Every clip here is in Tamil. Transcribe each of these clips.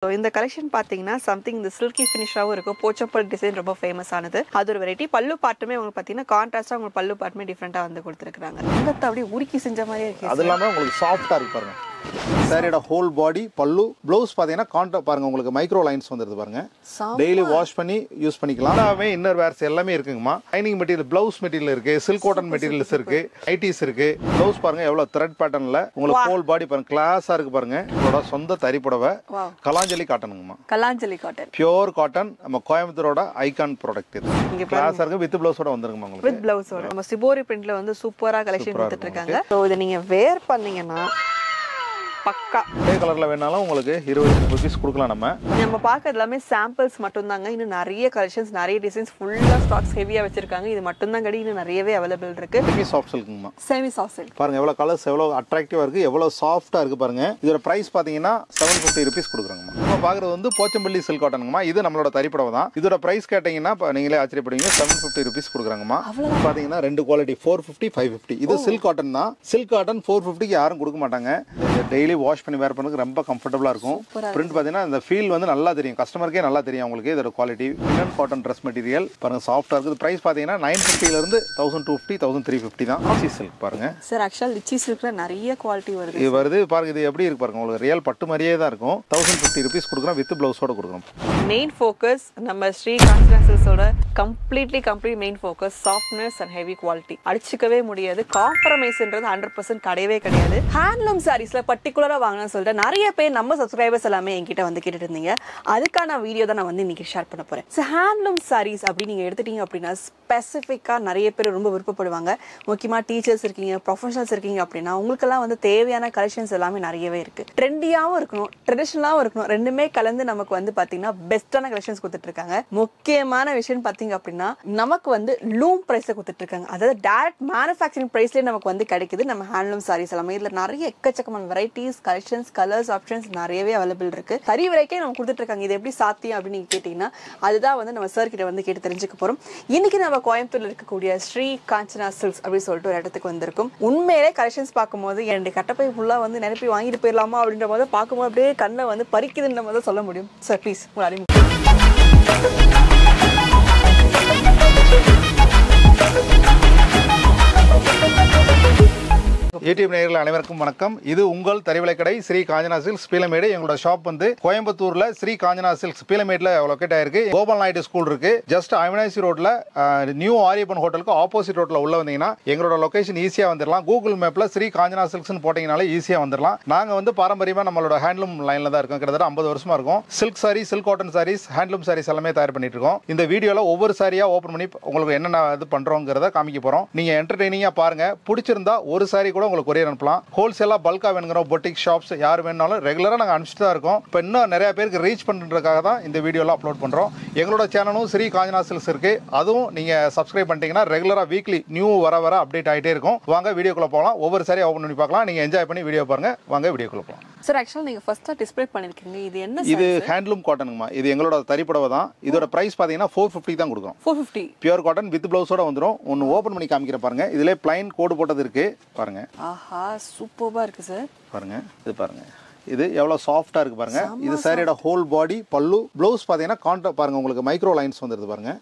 So இந்த கலெக்ஷன் பாத்தீங்கன்னா something இந்த silky finishaவும் இருக்கும். போச்சப்பல் டிசைன் ரொம்ப ஃபேமஸ் ஆனது. அது ஒரு வெரைட்டி. பல்லு பார்ட்டுமே உங்களுக்கு பாத்தீங்கன்னா கான்ட்ராஸ்டா உங்களுக்கு பல்லு பார்ட்டுமே டிஃபரெண்டா வந்து கொடுத்திருக்காங்க. அங்கத்த அப்படியே உருக்கி செஞ்ச மாதிரியே இருக்கு. அது இல்லாம உங்களுக்கு சாஃப்ட்டா இருக்கு பாருங்க. சாரியோட ஹோல் பாடி பல்லு ப்ளவுஸ் பாத்தீங்கன்னா கான்ட்ரா பாருங்க உங்களுக்கு மைக்ரோ லைன்ஸ் வந்துருது பாருங்க. டெய்லி வாஷ் பண்ணி யூஸ் பண்ணிக்கலாம். எல்லாமே இன்னர் வேர்ஸ் எல்லாமே இருக்குங்கம்மா. லைனிங் மெட்டீரியல் ப்ளவுஸ் மெட்டீரியல் இருக்கு, சில்க் காட்டன் மெட்டீரியல்ஸ் இருக்கு, ஐடிஸ் இருக்கு. ப்ளவுஸ் பாருங்க எவ்வளவு த்ரெட் பேட்டர்ன்ல உங்களுக்கு ஹோல் பாடி பாருங்க கிளாஸா இருக்கு பாருங்க. இதோட சொந்த தறி புடவை கலாஞ்சலி காட்டனுங்கம்மா. கலாஞ்சலி காட்டன் பியூர் காட்டன் நம்ம கோயம்புத்தூரோட ஐகான் ப்ராடக்ட் இது. இங்க கிளாஸா இருக்கு வித் ப்ளவுஸோட வந்துருங்க உங்களுக்கு. வித் ப்ளவுஸோட நம்ம சிபோரி பிரிண்ட்ல வந்து சூப்பரா கலெக்ஷன் கொடுத்துட்டு இருக்காங்க. சோ இத நீங்க வேர் பண்ணீங்கன்னா பக்கா ஒரே கலர்ல வேணாலும் உங்களுக்கு 20 ரூபீஸ் கொடுக்கலாம். நம்ம பார்க்கறது எல்லாமே சாம்பிள்ஸ் மட்டும் தாங்க. இன்னும் நிறைய கலெக்ஷன்ஸ் நிறைய டிசைன்ஸ் ஃபுல்லா ஸ்டாக்ஸ் ஹெவியா வச்சிருக்காங்க. இது மட்டும் தான் கடை. இன்னும் நிறையவே அவைலபிள் இருக்கு. செமி சாஃப்ட் சில்க்ங்கம்மா. செமி சாஃப்ட் சில்க் பாருங்க எவ்வளவு கலர்ஸ் எவ்வளவு அட்ராக்டிவா இருக்கு, எவ்வளவு சாஃப்ட்டா இருக்கு பாருங்க. இதோட பிரைஸ் பாத்தீங்கன்னா 750 ரூபீஸ் கொடுக்குறாங்கம்மா. இப்போ பாக்குறது வந்து போச்சம்பள்ளி சில்க் காட்டனுங்கம்மா. இது நம்மளோட தறிப்புடவை தான். இதோட பிரைஸ் கேட்டீங்கன்னா நீங்களே ஆச்சரியப்படுவீங்க. 750 ரூபீஸ் கொடுக்குறாங்கம்மா. பாத்தீங்கன்னா ரெண்டு குவாலிட்டி 450 550. இது சில்க் காட்டன் தான். சில்க் காட்டன் 450க்கு யாரும் கொடுக்க மாட்டாங்க. டெய்லி வாஷ் பண்ணி வேர் பண்ண ரொம்ப கம்ஃபர்டபுளா இருக்கும். பிரிண்ட் பாத்தீங்கன்னா இந்த ஃபீல் வந்து நல்லா தெரியும், கஸ்டமருக்கே நல்லா தெரியும் உங்களுக்கு. இதோட quality linen cotton dress material பாருங்க சாஃப்ட்டா இருக்கு. பிரைஸ் பாத்தீங்கன்னா 950 ல இருந்து 1250 1350 தான். லிச்சி சில்க் பாருங்க சார். ஆக்சுவலா லிச்சி சில்க்ல நிறைய குவாலிட்டி வருது. இது வருது பாருங்க. இது எப்படி இருக்கு பாருங்க. உங்களுக்கு ரியல் பட்டு மாதிரியே தான் இருக்கும். 1050 ரூபீஸ் கொடுக்குறோம் வித் ப்ளவுஸோட கொடுக்குறோம். மெயின் ஃபோக்கஸ் நம்ம ஸ்ரீ காஞ்சனா சில்க்ஸோட complete main focus softness and heavy quality. அடிச்சுக்கவே முடியாது. காம்ப்ரமைஸ்ன்றது 100% கிடையவே கிடையாது. ஹேண்ட்லூம் சாரீஸ்ல பர்டிகுலரா வாங்கணும்னு சொல்லிட்டு நிறைய பேர் நம்ம சப்ஸ்கிரைபர்ஸ் எல்லாமே என்கிட்ட வந்து கேட்டுட்டு இருந்தீங்க. அதுக்கான வீடியோ தான் நான் வந்து இன்னைக்கு ஷேர் பண்ண போறேன். ஸோ ஹேண்ட்லூம் சாரீஸ் அப்படி நீங்க எடுத்துட்டீங்க அப்படின்னா ஸ்பெசிஃபிக்கா நிறைய பேர் ரொம்ப விருப்பப்படுவாங்க. முக்கியமா டீச்சர்ஸ் இருக்கீங்க, ப்ரொஃபஷனல்ஸ் இருக்கீங்க அப்படின்னா உங்களுக்கெல்லாம் வந்து தேவையான கலெக்ஷன்ஸ் எல்லாமே நிறையவே இருக்கு. ட்ரெண்டியாவும் இருக்கணும், ட்ரெடிஷனலாவும் இருக்கணும். ரெண்டுமே கலந்து நமக்கு வந்து பாத்தீங்கன்னா பெஸ்டான கலெக்ஷன்ஸ் கொடுத்துட்டு இருக்காங்க. முக்கியமான விஷயம் பாத்தீங்க அப்படின்னா நமக்கு வந்து லூம் பிரைஸ்ல கொடுத்துட்டு இருக்காங்க. அதாவது டைரக்ட் மேனுஃபேக்சரிங் பிரைஸ்லயே நமக்கு வந்து கிடைக்குது நம்ம ஹேண்ட்லூம் சாரீஸ் எல்லாமே. இதுல நிறைய எக்கச்சக்கமான வெரைட்டிஸ், கலெக்ஷன்ஸ், கலர்ஸ், ஆப்ஷன்ஸ் நிறையவே அவைலபிள் இருக்கு. சரி வரைக்கும் நம்ம கொடுத்துட்டு இருக்காங்க. இது எப்படி சாத்தியம் அப்படின்னு நீங்க கேட்டீங்கன்னா அதுதான் வந்து நம்ம சார் கிட்ட வந்து கேட்டு தெரிஞ்சுக்க போறோம். இன்னைக்கு நம்ம கோயம்புத்தூர்ல இருக்கக்கூடிய ஸ்ரீ காஞ்சனா சில்க்ஸ் அப்படின்னு சொல்லிட்டு ஒரு இடத்துக்கு வந்திருக்கும். உண்மையிலே கலெக்ஷன்ஸ் பார்க்கும்போது என்னுடைய கட்டப்பை ஃபுல்லா வந்து நிரப்பி வாங்கிட்டு போயிடலாமா அப்படின்ற போது பார்க்கும்போது அப்படியே கண்ணை வந்து பறிக்குதுன்ற மாதிரி சொல்ல முடியும். சார் ப்ளீஸ் உங்களை அறிமுகம். யூடியூப் நேயர்கள் அனைவருக்கும் வணக்கம். இது உங்கள் தறிவிலை கடை ஸ்ரீ காஞ்சனா சில்க்ஸ் பீலமேடு. எங்களோட ஷாப் வந்து கோயம்புத்தூர்ல ஸ்ரீ காஞ்சனா சில்க்ஸ் பீலமேட்ல லொகேட் ஆயிருக்கு. கோபால் நாயுடு ஸ்கூல் இருக்கு. ஜஸ்ட் அவினாசி ரோட்ல நியூ ஆரியப்பன் ஹோட்டலுக்கு ஆப்போசிட் ரோட்ல உள்ள வந்தீங்கன்னா எங்களோட லொகேஷன் ஈஸியா வந்துடலாம். கூகுள் மேப்ல ஸ்ரீ காஞ்சனா சில்க்ஸ் போட்டீங்கனாலே ஈஸியா வந்துடலாம். நாங்க வந்து பாரம்பரியமா நம்மளோட ஹேண்ட்லூம் லைன்ல தான் இருக்கோம். கிட்டத்தட்ட 50 வருஷமா இருக்கும். Silk sari, silk cotton saris, handloom saris எல்லாமே தயார் பண்ணிட்டு இருக்கோம். இந்த வீடியோல ஒவ்வொரு சாரியா ஓபன் பண்ணி உங்களுக்கு என்னென்ன இது பண்றோங்கிறத காமிக்க போறோம். நீங்க என்டர்டெய்னிங்கா பாருங்க. பிடிச்சிருந்தா ஒரு சாரி கூட உங்களுக்கு கொரியர் அனுப்பலாம். ஹோல்சேலா பல்கா வேணுங்கிற பொட்டிக் ஷாப்ஸ் யார் வேணாலும் ரெகுலரா நாங்க அனுப்பிச்சுட்டு தான் இருக்கோம். இப்போ இன்னும் நிறைய பேருக்கு ரீச் பண்றதுக்காக தான் இந்த வீடியோலாம் அப்லோட் பண்றோம். எங்களோட சேனலும் ஸ்ரீ காஞ்சனா சில்க்ஸ் இருக்கு. அதுவும் நீங்க சப்ஸ்கிரைப் பண்ணிட்டீங்கன்னா ரெகுலரா வீக்லி நியூ வர அப்டேட் ஆயிட்டே இருக்கும். வாங்க வீடியோக்குள்ள போகலாம். ஒவ்வொரு சாரி ஓபன் பண்ணி பார்க்கலாம். நீங்க என்ஜாய் பண்ணி வீடியோ பாருங்க. வாங்க வீடியோக்குள்ள போகலாம். சார் ஆக்சுவலா நீங்க ஃபர்ஸ்டா டிஸ்ப்ளே பண்ணிருக்கீங்க. இது என்ன? இது ஹேண்ட்லூம் காட்டனுங்கம்மா. இது எங்களோட தறிப்புடவை தான். இதோட பிரைஸ் பாத்தீங்கன்னா 450 தான் கொடுக்குறோம். 450 பியூர் காட்டன் வித் ப்ளவுஸோட வந்துரும். ஒன்னு ஓபன் பண்ணி காமிக்கிற பாருங்க. இதுல பிளைன் கோடு போட்டது இருக்கு பாருங்க. ஆஹா சூப்பர்பா இருக்கு சார். பாருங்க இது பாருங்க. இது எவ்வளவு சாஃப்ட்டா இருக்கு பாருங்க. இது சாரியோட ஹோல் பாடி பல்லு ப்ளவுஸ் பாத்தீங்கன்னா கான்ட்ரா பாருங்க உங்களுக்கு மைக்ரோ லைன்ஸ் வந்துருது பாருங்க.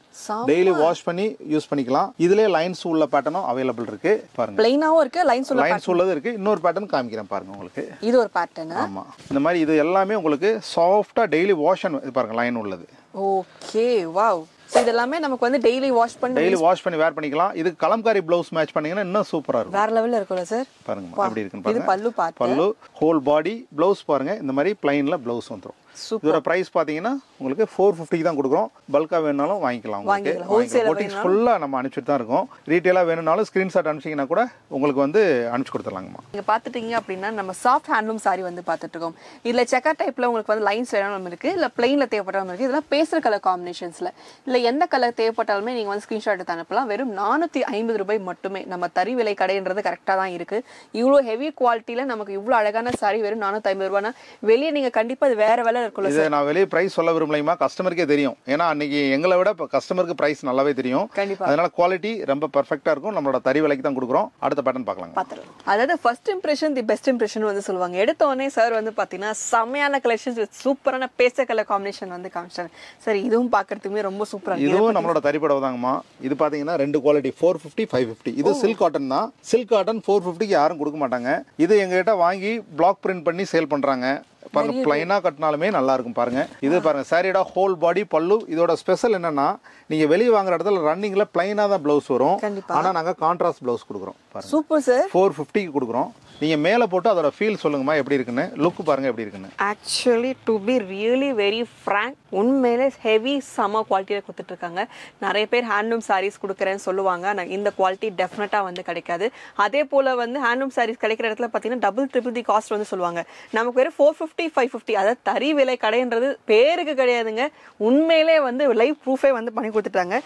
டெய்லி வாஷ் பண்ணி யூஸ் பண்ணிக்கலாம். இதுலயே லைன்ஸ் உள்ள பேட்டர்னும் அவைலபிள் இருக்கு பாருங்க. ப்ளைனாவும் இருக்கு, லைன்ஸ் உள்ளது இருக்கு. இன்னொரு பேட்டர்ன் காமிக்கிறேன் பாருங்க உங்களுக்கு. இது ஒரு பேட்டர்ன். ஆமா இந்த மாதிரி இது எல்லாமே உங்களுக்கு சாஃப்ட்டா டெய்லி வாஷ் பாருங்க லைன் உள்ளது. Okay wow. சோ இதெல்லாம் நமக்கு வந்து டெய்லி வாஷ் பண்ணி வேர் பண்ணிக்கலாம். இது கலம்காரி ப்ளவுஸ் மேட்ச் பண்ணீங்கன்னா இன்னும் சூப்பரா இருக்கும். வேற லெவல்ல இருக்கும்ல சார். பாருங்க எப்படி இருக்குன்னு பாருங்க. இது பல்லு பார்ட். பல்லு ஹோல் பாடி ப்ளவுஸ் பாருங்க. இந்த மாதிரி பிளைன்ல ப்ளவுஸ் வந்துரும். இதோட பிரைஸ் பாத்தீங்கன்னா உங்களுக்கு 450 தான் கொடுக்குறோம். பல்கா வேணும்னாலும் வாங்கிக்கலாம். உங்களுக்கு ஃபுல்லா நம்ம அனுப்பிச்சுட்டு தான் இருக்கோம். ரீட்டைலா வேணும்னாலும் ஸ்கிரீன்ஷாட் அனுப்பிச்சீங்கன்னா கூட உங்களுக்கு வந்து அனுப்பிச்சு கொடுத்துடலாங்கம்மா. நீங்க பாத்துட்டீங்க அப்படின்னா நம்ம சாஃப்ட் ஹேண்ட்லூம் சாரி வந்து பாத்துட்டு இருக்கோம். இதுல செக்கர் டைப்ல உங்களுக்கு வந்து லைன்ஸ் வேணாலும் இருக்கு, இல்ல பிளைன்ல தேவைப்பட்டாலும் இருக்கு. இதெல்லாம் பேஸ்டல் கலர் காம்பினேஷன்ஸ்ல இல்ல எந்த கலர் தேவைப்பட்டாலுமே நீங்க வந்து ஸ்கிரீன்ஷாட் எடுத்து அனுப்பலாம். வெறும் 450 ரூபாய் மட்டுமே. நம்ம தறி விலை கடைன்றது கரெக்டா தான் இருக்கு. இவ்வளவு ஹெவி குவாலிட்டியில நமக்கு இவ்வளவு அழகான சாரி வெறும் 450 ரூபாய்னா வெளியே நீங்க கண்டிப்பா இது வேற விலை இருக்கும்ல இதை நான் வெளியே பிரைஸ் சொல்ல விரும்பலைமா, கஸ்டமருக்கே தெரியும். ஏன்னா அன்னைக்கு எங்களை விட இப்போ கஸ்டமருக்கு பிரைஸ் நல்லாவே தெரியும். கண்டிப்பா. அதனால குவாலிட்டி ரொம்ப பெர்ஃபெக்ட்டா இருக்கும். நம்மளோட தறி விலைக்கு தான் கொடுக்குறோம். அடுத்த பேட்டர்ன் பார்க்கலாம். பாத்துறோம். அதாவது first impression the best impression வந்து சொல்லுவாங்க. எடுத்த உடனே சார் வந்து பாத்தீங்கன்னா செமையான கலெக்ஷன்ஸ் வித் சூப்பரான பேஸ்டல் கலர் காம்பினேஷன் வந்து காமிச்சாங்க. சரி, இதுவும் பாக்குறதுக்குமே ரொம்ப சூப்பரா இருக்கு. இதுவும் நம்மளோட தறி புடவை தாங்கம்மா. இது பாத்தீங்கன்னா ரெண்டு குவாலிட்டி 450 550. இது சில்க் காட்டன் தான். சில்க் காட்டன் 450க்கு யாரும் கொடுக்க மாட்டாங்க. இது எங்ககிட்ட வாங்கி பிளாக் பிரிண்ட் பண்ணி சேல் பண்றாங்க. பாருங்க, பிளைனா கட்டினாலுமே நல்லா இருக்கும். பாருங்க, இது பாருங்க சாரியோட ஹோல் பாடி பல்லு. இதோட ஸ்பெஷல் என்னன்னா, நீங்க வெளியே வாங்குற இடத்துல ரன்னிங்ல பிளைனா தான் பிளவுஸ் வரும். ஆனா நாங்க கான்ட்ராஸ்ட் பிளவுஸ் கொடுக்குறோம். பாருங்க, சூப்பர் சார். 450க்கு கொடுக்குறோம். நீங்க மேல போட்டு அதோட ஃபீல் சொல்லுங்கம்மா எப்படி இருக்குன்னு. லுக் பாருங்க எப்படி இருக்குன்னு. Actually to be really very frank, உண்மையிலே ஹெவி சம குவாலிட்டியில கொடுத்துட்டு இருக்காங்க. நிறைய பேர் ஹேண்ட்லூம் சாரீஸ் கொடுக்குறேன்னு சொல்லுவாங்க. ஆனால் இந்த குவாலிட்டி டெஃபினட்டா வந்து கிடைக்காது. அதே போல வந்து ஹேண்ட்லூம் சாரீஸ் கிடைக்கிற இடத்துல பார்த்தீங்கன்னா டபுள் ட்ரிபிள் தி காஸ்ட் வந்து சொல்லுவாங்க. நமக்கு வேறு 450 550, அதாவது தறி விலை கடைன்றது பேருக்கு கிடையாதுங்க. உண்மையிலே வந்து லைவ் ப்ரூஃபே வந்து பண்ணி கொடுத்துட்டாங்க.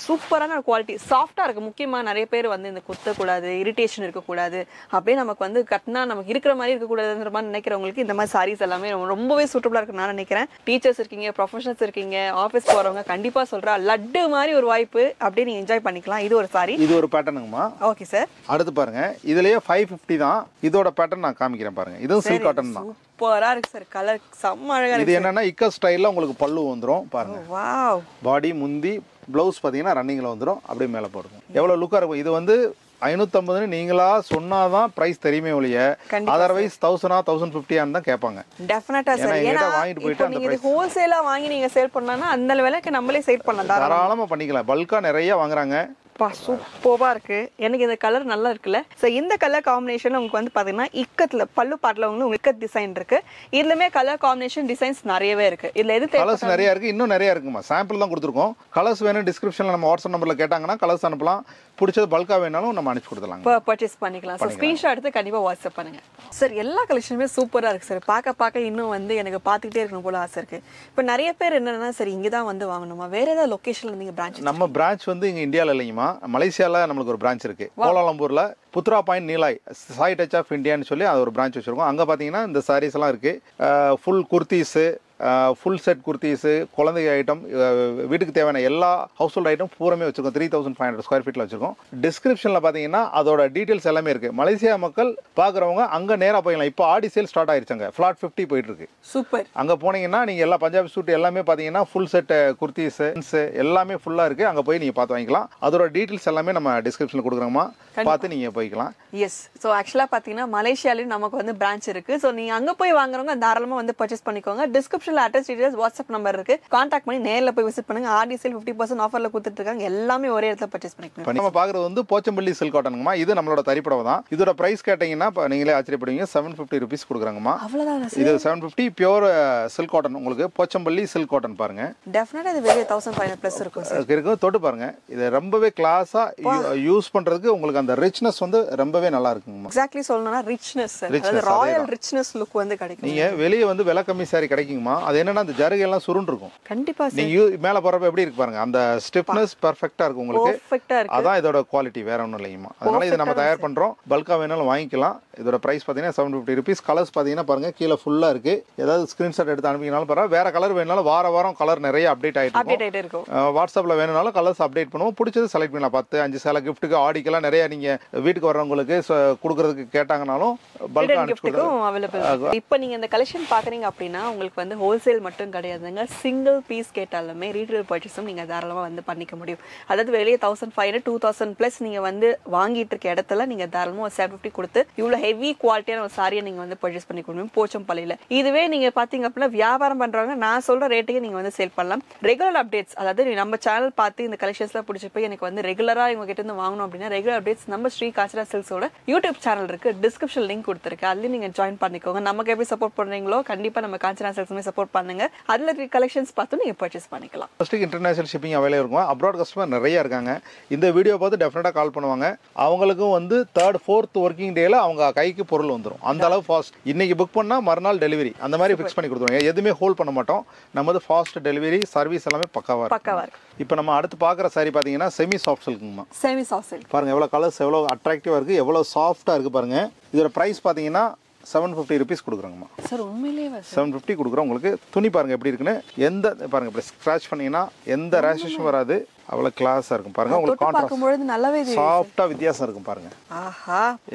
சூப்பரான குவாலிட்டி, சாஃப்டா இருக்கு. முக்கியமா நிறைய பேர் வந்து இந்த குத்தக்கூடாது, இரிட்டேஷன் இருக்கக்கூடாது, அப்படியே நமக்கு வந்து கட்டினா நமக்கு இருக்கிற மாதிரி இருக்கக்கூடாதுன்ற மாதிரி நினைக்கிறவங்களுக்கு இந்த மாதிரி சாரீஸ் எல்லாமே ரொம்பவே சூட்டபிளா இருக்கு நான் நினைக்கிறேன். டீச்சர்ஸ் இருக்கீங்க, ப்ரொஃபஷனல்ஸ் இருக்கீங்க, ஆஃபீஸ் போறவங்க கண்டிப்பா சொல்றா லட்டு மாதிரி ஒரு வாய்ப்பு, அப்படியே நீங்க என்ஜாய் பண்ணிக்கலாம். இது ஒரு சாரி, இது ஒரு பேட்டர்னுங்கம்மா. Okay sir. அடுத்து பாருங்க, இதுலயே 550 தான். இதோட பேட்டர்ன் நான் காமிக்கிறேன் பாருங்க. இதுவும் சில்க் காட்டன் தான். சூப்பரா இருக்கு சார். கலர் செம்ம அழகா இருக்கு. இது என்னன்னா இக்க ஸ்டைல்ல உங்களுக்கு பல்லு வந்துரும். பாருங்க, வாவ். பாடி முந்தி பிளவுஸ் பாத்தீங்கன்னா ரன்னிங்ல வந்துரும். அப்படியே மேல போடுங்க. எவ்வளவு லுக்கா இருக்கும். இது வந்து 550 நீங்களா சொன்னாதான் பிரைஸ் தெரியுமே ஒழிய, அதர்வைஸ் 1000 1150 தான் கேட்பாங்க. டெஃபினட்டா சார். ஏன்னா வாங்கிட்டு போயிட்டு நீங்க இது ஹோல்சேலா வாங்கி நீங்க சேல் பண்ணனா அந்த விலைக்கு நம்மளே சேல் பண்ணலாம். தாராளமா பண்ணிக்கலாம். பல்கா நிறைய வாங்குறாங்க. சூப்பரா இருக்கு. எனக்கு இந்த கலர் நல்லா இருக்குல்ல. சோ இந்த கலர் காம்பினேஷன் உங்களுக்கு வந்து பாத்தீங்கன்னா இக்கத்துல பல்லு பாட்டுல உங்களுக்கு இக்கத் டிசைன் இருக்கு. இதுலமே கலர் காம்பினேஷன் டிசைன்ஸ் நிறையவே இருக்கு. இதுல எது கலர்ஸ் நிறைய இருக்கு, இன்னும் நிறைய இருக்குமா. சாம்பிள் தான் கொடுத்துருக்கோம். கலர்ஸ் வேணும் டிஸ்கிரிப்ஷன்ல நம்ம வாட்ஸ்அப் நம்பர்ல கேட்டாங்கன்னா கலர்ஸ் அனுப்பலாம். பிடிச்சது பல்கா வேணாலும் நம்ம அனுப்பிச்சு கொடுத்துலாம், பர்ச்சேஸ் பண்ணிக்கலாம். ஸோ ஸ்க்ரீன்ஷாட் எடுத்து கண்டிப்பா வாட்ஸ்அப் பண்ணுங்க சார். எல்லா கலெக்ஷனுமே சூப்பரா இருக்கு சார். பார்க்க இன்னும் வந்து எனக்கு பார்த்துக்கிட்டே இருக்கணும் போல ஆசை இருக்கு. இப்போ நிறைய பேர் என்னன்னா சரி இங்கே தான் வந்து வாங்கணுமா, வேற ஏதாவது லொகேஷன்ல நீங்க பிரான்ச்? நம்ம பிரான்ச் வந்து இங்க இந்தியாவில் இல்லைங்கம்மா, மலேசியால நம்மளுக்கு ஒரு பிரான்ச் இருக்கு. கோலாலம்பூர்ல Putra point Nilai Sai touch of இந்தியான்னு சொல்லி அது ஒரு பிரான்ச் வச்சிருக்கோம். அங்க பாத்தீங்கன்னா இந்த சாரீஸ் எல்லாம் இருக்கு. Full kurtis, full set kurtis, குழந்தை ஐட்டம், வீட்டுக்கு தேவையான எல்லா ஹவுஸ் ஹோல்ட் ஐட்டம் பூரமே வச்சிருக்கோம். 3500 ஸ்கொயர் ஃபீட்ல வச்சிருக்கோம். டிஸ்கிரிப்ஷன்ல பாத்தீங்கன்னா அதோட டீடைல்ஸ் எல்லாமே இருக்கு. மலேசியா மக்கள் பாக்குறவங்க அங்க நேரா போயிடலாம். இப்போ ஆடி சேல் ஸ்டார்ட் ஆயிருச்சாங்க. ஃபிளாட் 50 போயிட்டு இருக்கு. சூப்பர். அங்க போனீங்கன்னா நீங்க எல்லா பஞ்சாபி சூட் எல்லாமே பாத்தீங்கன்னா ஃபுல் செட் குர்த்திஸ் எல்லாமே ஃபுல்லா இருக்கு. அங்க போய் நீங்க பார்த்து வாங்கிக்கலாம். அதோட டீடைல்ஸ் எல்லாமே நம்ம டிஸ்கிரிப்ஷன்ல கொடுக்குறோமா, பார்த்து நீங்க போய்க்கலாம். எஸ். ஸோ ஆக்சுவலா பாத்தீங்கன்னா மலேசியாலையும் நமக்கு வந்து பிரான்ச் இருக்கு. ஸோ நீங்க அங்க போய் வாங்குறவங்க தாராளமா வந்து பர்ச்சேஸ் பண்ணிக்கோங்க. டிஸ்கிரிப்ஷன்ல அட்ரஸ் டீடைல்ஸ், வாட்ஸ்அப் நம்பர் இருக்கு. கான்டாக்ட் பண்ணி நேர்ல போய் விசிட் பண்ணுங்க. ஆர்டி சேல் 50% ஆஃபர்ல கொடுத்துட்டு இருக்காங்க. எல்லாமே ஒரே இடத்துல பர்ச்சேஸ் பண்ணிக்கணும். நம்ம பாக்குறது வந்து போச்சம்பள்ளி சில்க் காட்டனுங்கம்மா. இது நம்மளோட தறிப்புடவை தான். இதோட பிரைஸ் கேட்டீங்கன்னா நீங்களே ஆச்சரியப்படுவீங்க. 750 ருபீஸ் கொடுக்குறாங்கம்மா. அவ்வளவுதான். இது 750 பியூர் சில்க் காட்டன். உங்களுக்கு போச்சம்பள்ளி சில்க் காட்டன் பாருங்க. டெஃபினட்டா இது வெளிய 1500 பிளஸ் இருக்கும் சார். இருக்கு, தொட்டு பாருங்க. இது ரொம்பவே கிளாஸா யூஸ் பண்றதுக்கு உங்களுக்கு அந்த ரிச்னஸ் வந்து ரொம்பவே நல்லா இருக்குங்கம்மா. எக்ஸாக்ட்லி சொல்லணும்னா ரிச்னஸ், அதாவது ராயல் ரிச்னஸ் லுக் வந்து கிடைக்கும். நீங்க வெளிய வந்து விலை கம்மி சாரி கிடைக்குங்கம்மா. அது என்னன்னா அந்த ஜருகை எல்லாம் சுருண்டு இருக்கும். கண்டிப்பா சார். நீங்க மேல போறப்ப எப்படி இருக்கு பாருங்க. அந்த ஸ்டிஃப்னஸ் பெர்ஃபெக்ட்டா இருக்கு உங்களுக்கு. பெர்ஃபெக்ட்டா இருக்கு. அதான் இதோட குவாலிட்டி, வேற ஒண்ணும் இல்லைங்கம்மா. அதனால இது நம்ம தயார் பண்றோம். பல்கா வேணாலும் வாங்கிக்கலாம். இதோட பிரைஸ் பாத்தீங்கன்னா 750 ருபீஸ். கலர்ஸ் பாத்தீங்கன்னா பாருங்க கீழே ஃபுல்லா இருக்கு. ஏதாவது ஸ்கிரீன்ஷாட் எடுத்து அனுப்பினாலும் பரவாயில்ல. வேற கலர் வேணாலும் வாரம் கலர் நிறைய அப்டேட் ஆயிட்டு இருக்கும். வாட்ஸ்அப்ல வேணும்னாலும் கலர்ஸ் அப்டேட் பண்ணுவோம். பிடிச்சது செலக்ட் பண்ணலாம். 10 5 சேலை கிஃப்ட்டுக்கு ஆடிக்கெல்லாம் நிறைய நீங்க வீட்டுக்கு வர்றவங்களுக்கு கொடுக்கறதுக்கு கேட்டாங்கனாலும் பல்கா கிஃப்ட்டுக்கும் அவைலபிள். இப்போ நீங்க இந்த கலெக்ஷன் பாக்குறீங்க அப்படின்னா உங்களுக்கு வந்து ஹோல்சேல் மட்டும் கிடையாதுங்க. சிங்கிள் பீஸ் கேட்டாலுமே ரீட்டைல் பர்ச்சேஸும் நீங்க தாராளமா வந்து பண்ணிக்க முடியும். அதாவது வெளியே 1500 2000 பிளஸ் நீங்க வந்து வாங்கிட்டு இருக்க இடத்துல நீங்க தாராளமா 750 கொடுத்து இவ்வளவு ஹெவி குவாலிட்டியான ஒரு சாரியை நீங்க வந்து பர்ச்சேஸ் பண்ணிக்க முடியும் போச்சம்பள்ளியில. இதுவே நீங்க பாத்தீங்க அப்படின்னா வியாபாரம் பண்றவங்க நான் சொல்ற ரேட்டுக்கு நீங்க வந்து சேல் பண்ணலாம். ரெகுலர் அப்டேட்ஸ், அதாவது நம்ம சேனல் பார்த்து இந்த கலெக்ஷன்ஸ்லாம் பிடிச்சி போய் எனக்கு வந்து ரெகுலரா இவங்க கிட்ட இருந்து வாங்கணும் அப்படின்னா ரெகுலர் அப்டேட்ஸ் நம்ம ஸ்ரீ காஞ்சனா சில்க்ஸோட யூடியூப் சேனல் இருக்கு. டிஸ்கிரிப்ஷன் லிங்க் கொடுத்துருக்கு. அதுலயும் நீங்க ஜாயின் பண்ணிக்கோங்க. நமக்கு எப்படி சப்போர்ட் பண்றீங்களோ கண்டிப்பா நம்ம காஞ்சனா சில்க்ஸுமே சப்போர்ட் பண்ணுங்க. அதுல இருக்க கலெக்ஷன்ஸ் பார்த்து நீங்க பர்ச்சேஸ் பண்ணிக்கலாம். ஃபர்ஸ்ட் இன்டர்நேஷனல் ஷிப்பிங் அவைலபிள் இருக்கும். அப்ராட் கஸ்டமர் நிறைய இருக்காங்க. இந்த வீடியோ பார்த்து டெஃபினட்டா கால் பண்ணுவாங்க. அவங்களுக்கும் வந்து 3rd 4th ஒர்க்கிங் டேல அவங்க கைக்கு பொருள் வந்துடும். அந்த அளவு ஃபாஸ்ட். இன்னைக்கு புக் பண்ணா மறுநாள் டெலிவரி அந்த மாதிரி ஃபிக்ஸ் பண்ணி கொடுத்துருவாங்க. எதுவுமே ஹோல்ட் பண்ண மாட்டோம். நமது ஃபாஸ்ட் டெலிவரி சர்வீஸ் எல்லாமே பக்காவா இருக்கும். இப்போ நம்ம அடுத்து பார்க்குற சாரி பார்த்தீங்கன்னா செமி சாஃப்ட் சில்க்குங்கம்மா. செமி சாஃப்ட் சில்க் பாருங்க எவ்வளோ கலர்ஸ் எவ்வளோ அட்ராக்டிவாக இருக்குது, எவ்வளோ சாஃப்டாக இருக்குது பாருங்க. இதோட ப்ரைஸ் பார்த்தீங்கன்னா 750 rupees கொடுக்குறோங்கம்மா. சார் உண்மையிலேயே 750 கொடுக்குறோம். உங்களுக்கு துணி பாருங்க எப்படி இருக்குன்னு. எந்த பாருங்க இப்படி ஸ்க்ராட்ச் பண்ணீங்கன்னா எந்த ரேஷஸும் வராது. அவ்வளோ கிளாஸாக இருக்கும் பாருங்க. உங்களுக்கு கான்ட்ராஸ்ட் நல்லாவே சாஃப்டாக வித்தியாசம் இருக்கும் பாருங்க. ஆஹா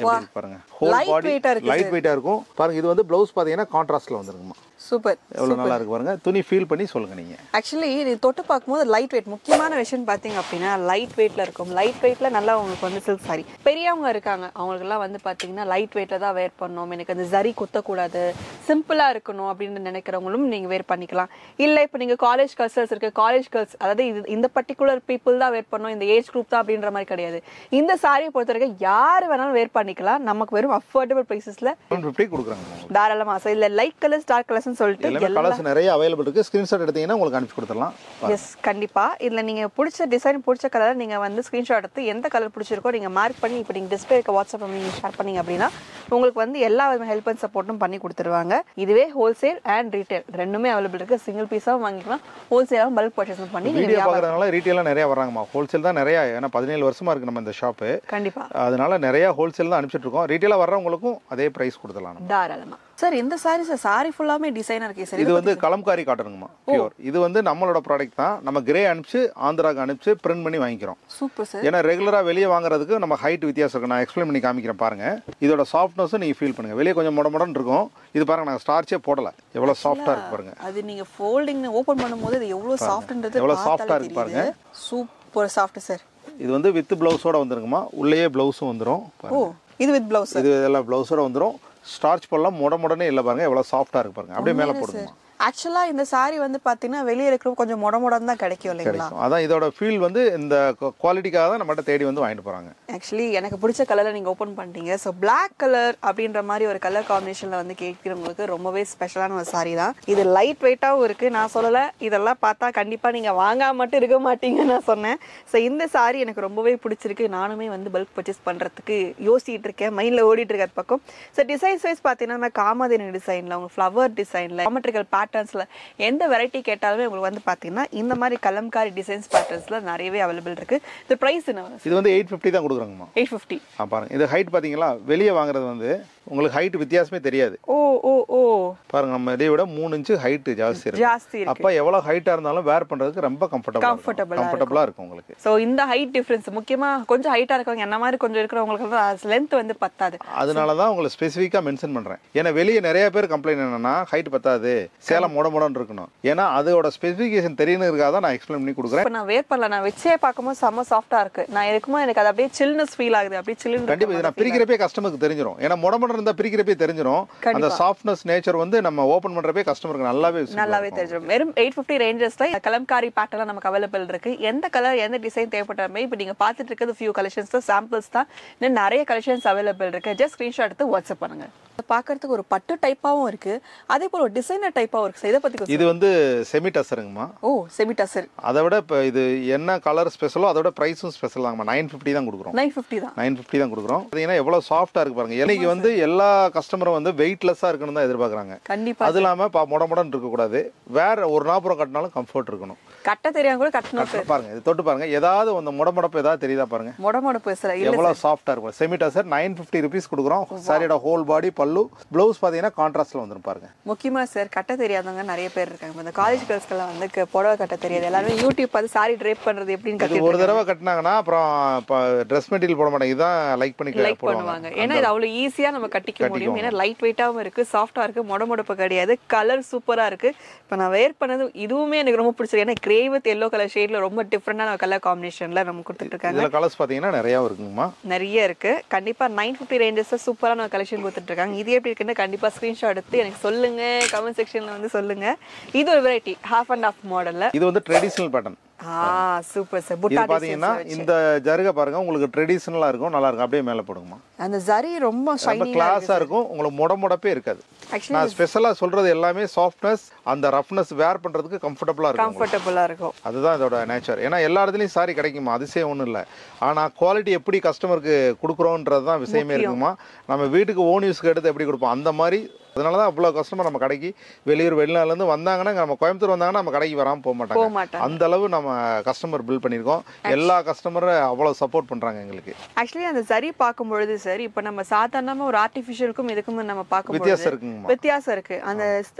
பாருங்க ஹோல் பாடி லைட் வெயிட்டாக இருக்கும் பாருங்க. இது வந்து ப்ளவுஸ் பார்த்தீங்கன்னா கான்ட்ராஸ்ட்ல வந்துருக்குமா. சூப்பர். எவ்வளோ நல்லா இருக்கு பாருங்க. துணி ஃபீல் பண்ணி சொல்லுங்க நீங்க. ஆக்சுவலி இது தொட்டு பார்க்கும்போது லைட் வெயிட் முக்கியமான விஷயம் பார்த்தீங்க அப்படின்னா லைட் வெயிட்ல இருக்கும். லைட் வெயிட்ல நல்லா உங்களுக்கு வந்து சில்க் சாரி. பெரியவங்க இருக்காங்க அவங்களுக்குலாம் வந்து பார்த்தீங்கன்னா லைட் வெயிட்ல தான் வேர் பண்ணணும், எனக்கு அந்த ஜரி குத்தக்கூடாது, சிம்பிளா இருக்கணும் அப்படின்னு நினைக்கிறவங்களும் நீங்க வேர் பண்ணிக்கலாம். இல்லை இப்போ நீங்க காலேஜ் கல்ச்சர்ஸ் இருக்கு, காலேஜ் கேர்ள்ஸ் அதாவது இந்த பர்டிகுலர் பீப்புள் தான் வேர் பண்ணணும், இந்த ஏஜ் குரூப் தான் அப்படின்ற மாதிரி கிடையாது. இந்த சாரியை பொறுத்த வரைக்கும் யார் வேணாலும் வேர் பண்ணிக்கலாம். நமக்கு வெறும் அஃபோர்டபுள் பிரைசஸ்ல 750 கொடுக்குறாங்க தாராளமா. இல்ல லைட் கலர்ஸ் டார்க் கலர்ஸ் சொல்லிட்டு கலர்ஸ் நிறைய அவைலபிள் இருக்கு. ஸ்கிரீன்ஷாட் எடுத்தீங்கன்னா உங்களுக்கு அனுப்பி கொடுத்துடலாம். எஸ் கண்டிப்பா. இதுல நீங்க பிடிச்ச டிசைன் பிடிச்ச கலர் நீங்க வந்து ஸ்கிரீன்ஷாட் எடுத்து எந்த கலர் பிடிச்சிருக்கோ நீங்க மார்க் பண்ணி இப்போ நீங்க டிஸ்பிளே இருக்க வாட்ஸ்அப் நீங்க ஷேர் பண்ணீங்க அப்படின்னா உங்களுக்கு வந்து எல்லா விதமான ஹெல்ப் அண்ட் சப்போர்ட்டும் பண்ணி கொடுத்துருவாங்க. இதுவே ஹோல்சேல் அண்ட் ரீட்டைல் ரெண்டுமே அவைலபிள் இருக்கு. சிங்கிள் பீஸாவும் வாங்கிக்கலாம், ஹோல்சேலாவும் பல்க் பர்ச்சேஸ் பண்ணி வீடியோ பார்க்கறதுனால ரீட்டைலா நிறைய வர்றாங்கம்மா. ஹோல்சேல் தான் நிறைய. ஏன்னா 17 வருஷமா இருக்கு நம்ம இந்த ஷாப். கண்டிப்பா அதனால நிறைய ஹோல்சேல் தான் அனுப்பிச்சிட்டு இருக்கோம். ரீட்டைலா வர்றவங்களுக்கும் அதே பிரைஸ் கொடுத்துடலாம் தாராளமா. சார் இந்த சாரி ஃபுல்லாமே டிசைனா இருக்கு சார். இது வந்து கலம்காரி காட்டனுங்கம்மா, பியூர். இது வந்து நம்மளோட ப்ராடக்ட் தான். நம்ம கிரே அனுப்பிச்சு ஆந்திராக்கு அனுப்பிச்சு பிரிண்ட் பண்ணி வாங்கிக்கிறோம். Super sir. ஏன்னா ரெகுலரா வெளியே வாங்குறதுக்கு நம்ம ஹைட் வித்தியாசம் இருக்கு. நான் எக்ஸ்பிளைன் பண்ணி காமிக்கிறேன் பாருங்க. இதோட சாஃப்ட்னஸும் நீங்க ஃபீல் பண்ணுங்க. வெளியே கொஞ்சம் முடமுடன் இருக்கும். இது பாருங்க நாங்க ஸ்டார்ச்சே போடல. எவ்வளவு சாஃப்ட்டா இருக்கு பாருங்க. அது நீங்க ஃபோல்டிங் ஓபன் பண்ணும்போது இது எவ்வளவு சாஃப்ட்ன்றது எவ்வளவு சாஃப்ட்டா இருக்கு பாருங்க. Super soft sir. இது வந்து வித் பிளவுஸோட வந்துருங்கம்மா. உள்ளேயே பிளவுஸும் வந்துரும். ஓ இது வித் பிளவுஸ். இது எல்லாம் பிளவுஸோட வந்துரும். ஸ்டார்ச் பண்ணலாம் முடமுடனே இல்லை பாருங்க. எவ்வளவு சாஃப்ட்டா இருக்கு பாருங்க. அப்படியே மேலே போடுங்க. ஆக்சுவலா இந்த சாரி வந்து பாத்தீங்கன்னா வெளியே இருக்கிற கொஞ்சம் முடமுடன் தான் கிடைக்கும் இல்லைங்களா. அதான் இதோட ஃபீல் வந்து இந்த குவாலிட்டிக்காக தான் நம்மகிட்ட தேடி வந்து வாங்கிட்டு போறாங்க. ஆக்சுவலி எனக்கு பிடிச்ச கலர்ல நீங்க ஓபன் பண்ணிட்டீங்க. ஸோ பிளாக் கலர் அப்படின்ற மாதிரி ஒரு கலர் காம்பினேஷன்ல வந்து கேட்கிறவங்களுக்கு ரொம்பவே ஸ்பெஷலான ஒரு சாரி தான் இது. லைட் வெயிட்டாவும் இருக்கு. நான் சொல்லல இதெல்லாம் பார்த்தா கண்டிப்பா நீங்க வாங்காம மட்டும் இருக்க மாட்டீங்கன்னு நான் சொன்னேன். ஸோ இந்த சாரி எனக்கு ரொம்பவே பிடிச்சிருக்கு. நானுமே வந்து பல்க் பர்ச்சேஸ் பண்றதுக்கு யோசிச்சுட்டு இருக்கேன். மைண்ட்ல ஓடிட்டு இருக்க பக்கம். ஸோ டிசைன்ஸ் வைஸ் பாத்தீங்கன்னா காமதேனு டிசைன்ல உங்க ஃபிளவர் டிசைன்ல ஜாமெட்ரிக்கல் பேட்டர்ன்ஸ்ல எந்த வெரைட்டி கேட்டாலுமே உங்களுக்கு வந்து பாத்தீங்கன்னா இந்த மாதிரி கலம்காரி டிசைன்ஸ் பேட்டர்ன்ஸ்ல நிறையவே அவைலபிள் இருக்கு. இந்த பிரைஸ் என்ன? இது வந்து 850 தான் கொடுக்குறாங்கம்மா. 850. பாருங்க இது ஹைட் பாத்தீங்களா. வெளியே வாங்குறது வந்து உங்களுக்கு ஹைட் வித்தியாசமே தெரியாது. ஓ ஓ ஓ பாருங்க நம்ம இதை விட 3 இன்ச் ஹைட் ஜாஸ்தி இருக்கு. அப்ப எவ்வளவு ஹைட்டா இருந்தாலும் வேர் பண்றதுக்கு ரொம்ப கம்ஃபர்ட்டபிளா இருக்கும் உங்களுக்கு. சோ இந்த ஹைட் டிஃபரன்ஸ் முக்கியமா கொஞ்சம் ஹைட்டா இருக்கவங்க என்ன மாதிரி கொஞ்சம் இருக்கிறவங்களுக்கு லென்த் வந்து பத்தாது. அதனால தான் உங்களுக்கு ஸ்பெசிஃபிக்கா மென்ஷன் பண்றேன். ஏன்னா வெளியே நிறைய பேர் கம்ப்ளைண்ட் என்னன்னா ஹைட் பத்தாது, சேலம் முடமுடன் இருக்கணும். ஏன்னா அதோட ஸ்பெசிஃபிகேஷன் தெரியணுங்கிறதுக்காக தான் நான் எக்ஸ்பிளைன் பண்ணி கொடுக்குறேன். இப்போ நான் வேர் பண்ணல, நான் வச்சே பார்க்கும்போது செம்ம சாஃப்ட்டா இருக்கு. நான் இருக்கும்போது எனக்கு அது அப்படியே சில்னஸ் ஃபீல் ஆகுது. அப்படியே சில்லுன்னு கண்டிப்பா இது நான் பிரிக்கிறப்பே கஸ்டமருக்கு தெரிஞ்சிடும். ஏன்னா முடமுடன் இருந்தா பிரிக்கிறப்பே தெரிஞ்சிடும். அந்த சாஃப்ட்னஸ் நேச்சர் வந்து நம்ம ஓபன் பண்றப்பே கஸ்டமருக்கு நல்லாவே தெரிஞ்சிடும். வெறும் 850 ரேஞ்சஸ்ல கலம்காரி பேட்டர்ன் நமக்கு அவைலபிள் இருக்கு. எந்த கலர் எந்த டிசைன் தேவைப்பட்டாலுமே இப்போ நீங்க பார்த்துட்டு இருக்கிறது ஃபியூ கலெக்ஷன்ஸ் தான், சாம்பிள்ஸ் தான். இன்னும் நிறைய கலெக்ஷன்ஸ் அவைலபிள் இருக்கு. ஜஸ்ட் ஸ்கிரீன்ஷாட் எடுத்து வாட்ஸ்அப் பண்ணுங்க. பார்க்கறதுக்கு ஒரு பட்டு டைப்பாவும் இருக்கு, அதே போல ஒரு டிசைனர் டைப்பாவும் இருக்கு. இதை பத்தி இது வந்து செமி டசருங்கம்மா. ஓ செமி டசர். அதை விட இப்போ இது என்ன கலர் ஸ்பெஷலோ அதோட பிரைஸும் ஸ்பெஷல் தாங்கம்மா. 950 தான் கொடுக்குறோம். 950 தான் கொடுக்குறோம். பார்த்தீங்கன்னா எவ்வளவு சாஃப்டா இருக்கு பாருங்க. எனக்கு வந்து எல்லா கஸ்டமரும் வந்து வெயிட்லெஸ்ஸா இருக்கணும் தான் எதிர்பார்க்குறாங்க. கண்டிப்பா. அது இல்லாம முடமுடன் இருக்கக்கூடாது. வேற ஒரு நாப்புறம் கட்டினாலும் கம்ஃபர்ட் இருக்கணும். கட்ட தெரியாம கூட கட்டணும். பாருங்க இது தொட்டு பாருங்க. ஏதாவது அந்த முடமுடப்பு ஏதாவது தெரியுதா பாருங்க. முடமுடப்பு எவ்வளவு சாஃப்டா இருக்கும். செமி டசர் 950 ருபீஸ் கொடுக்குறோம். சாரியோட ஹோல் பாடி பல்லு ப்ளவுஸ் பாத்தீங்கன்னா கான்ட்ராஸ்ட்ல வந்துரும் பாருங்க. முக்கியமா சார் கட்ட தெரியாதவங்க நிறைய பேர் இருக்காங்க. இந்த காலேஜ் கேர்ள்ஸ்க்கெல்லாம் வந்து புடவை கட்ட தெரியாது. எல்லாரும் யூடியூப் பார்த்து சாரி ட்ரேப் பண்றது எப்படின்னு கத்து ஒரு தடவை கட்டினாங்கன்னா அப்புறம் ட்ரெஸ் மெட்டீரியல் போட மாட்டாங்க. இதான் லைக் பண்ணுவாங்க. ஏன்னா இது அவ்வளவு ஈஸியா நம்ம கட்டிக்க முடியும். ஏன்னா லைட் வெயிட்டாவும் இருக்கு, சாஃப்டா இருக்கு, முடமுடப்பு கிடையாது, கலர் சூப்பரா இருக்கு. இப்ப நான் வேர் பண்ணது இதுவுமே எனக்கு ரொம்ப பிடிச்சிருக்கு. ஏன்னா கிரே வித் எல்லோ கலர் ஷேட்ல ரொம்ப டிஃபரெண்டான கலர் காம்பினேஷன்ல நம்ம கொடுத்துட்டு இருக்காங்க. இதுல கலர்ஸ் பாத்தீங்கன்னா நிறைய இருக்குங்கம்மா. நிறைய இருக்கு. கண்டிப்பா 950 ரேஞ்சஸ்ல சூப்பரான ஒரு கலெக்ஷன் கொடுத்துட்டு இருக்காங்க. இது எப்படி இருக்குன்னு கண்டிப்பா ஸ்கிரீன்ஷாட் எடுத்து எனக்கு சொல்லுங்க. கமெண்ட் செக்ஷன்ல வந்து சொல்லுங்க. இது ஒரு வெரைட்டி ஹாஃப் அண்ட் ஹாஃப் மாடல்ல. இது வந்து ட்ரெடிஷனல் பேட்டர்ன். Super sir. இது பாத்தீங்கன்னா இந்த ஜருக பாருங்க உங்களுக்கு ட்ரெடிஷனலா இருக்கும், நல்லா இருக்கும். அப்படியே மேல போடுங்கம்மா. அந்த ஜரி ரொம்ப ஷைனிங்கா கிளாஸா இருக்கும். உங்களுக்கு முடமுடப்பே இருக்காது. நான் ஸ்பெஷலா சொல்றது எல்லாமே சாஃப்ட்னஸ், அந்த ரஃப்னஸ் வேர் பண்றதுக்கு கம்ஃபர்ட்டபிளா இருக்கும். அதுதான் இதோட நேச்சர். ஏன்னா எல்லா இடத்துலயும் சாரி கிடைக்குமா, அதிசயம் ஒண்ணும் இல்ல. ஆனா குவாலிட்டி எப்படி கஸ்டமருக்கு கொடுக்குறோம்ன்றது தான் விஷயமே இருக்குமா. நம்ம வீட்டுக்கு ஓன் யூஸ்க்கு எடுத்து எப்படி கொடுப்போம் அந்த மாதிரி அதனால தான் அவ்வளோ கஸ்டமர் நம்ம கடைக்கு வெளிநாட்டிலேருந்து வந்தாங்கன்னா நம்ம கோயம்புத்தூர் வந்தாங்கன்னா நம்ம கடைக்கு வராமல் போக மாட்டாங்க. அந்த அளவு நம்ம கஸ்டமர் பில்ட் பண்ணியிருக்கோம். எல்லா கஸ்டமரும் அவ்வளோ சப்போர்ட் பண்ணுறாங்க எங்களுக்கு. ஆக்சுவலி அந்த சரி பார்க்கும்பொழுது சார் இப்போ நம்ம சாதாரணமாக ஒரு ஆர்டிஃபிஷியலுக்கும் இதுக்கும் நம்ம பார்க்கும்போது வித்தியாசம் இருக்கு.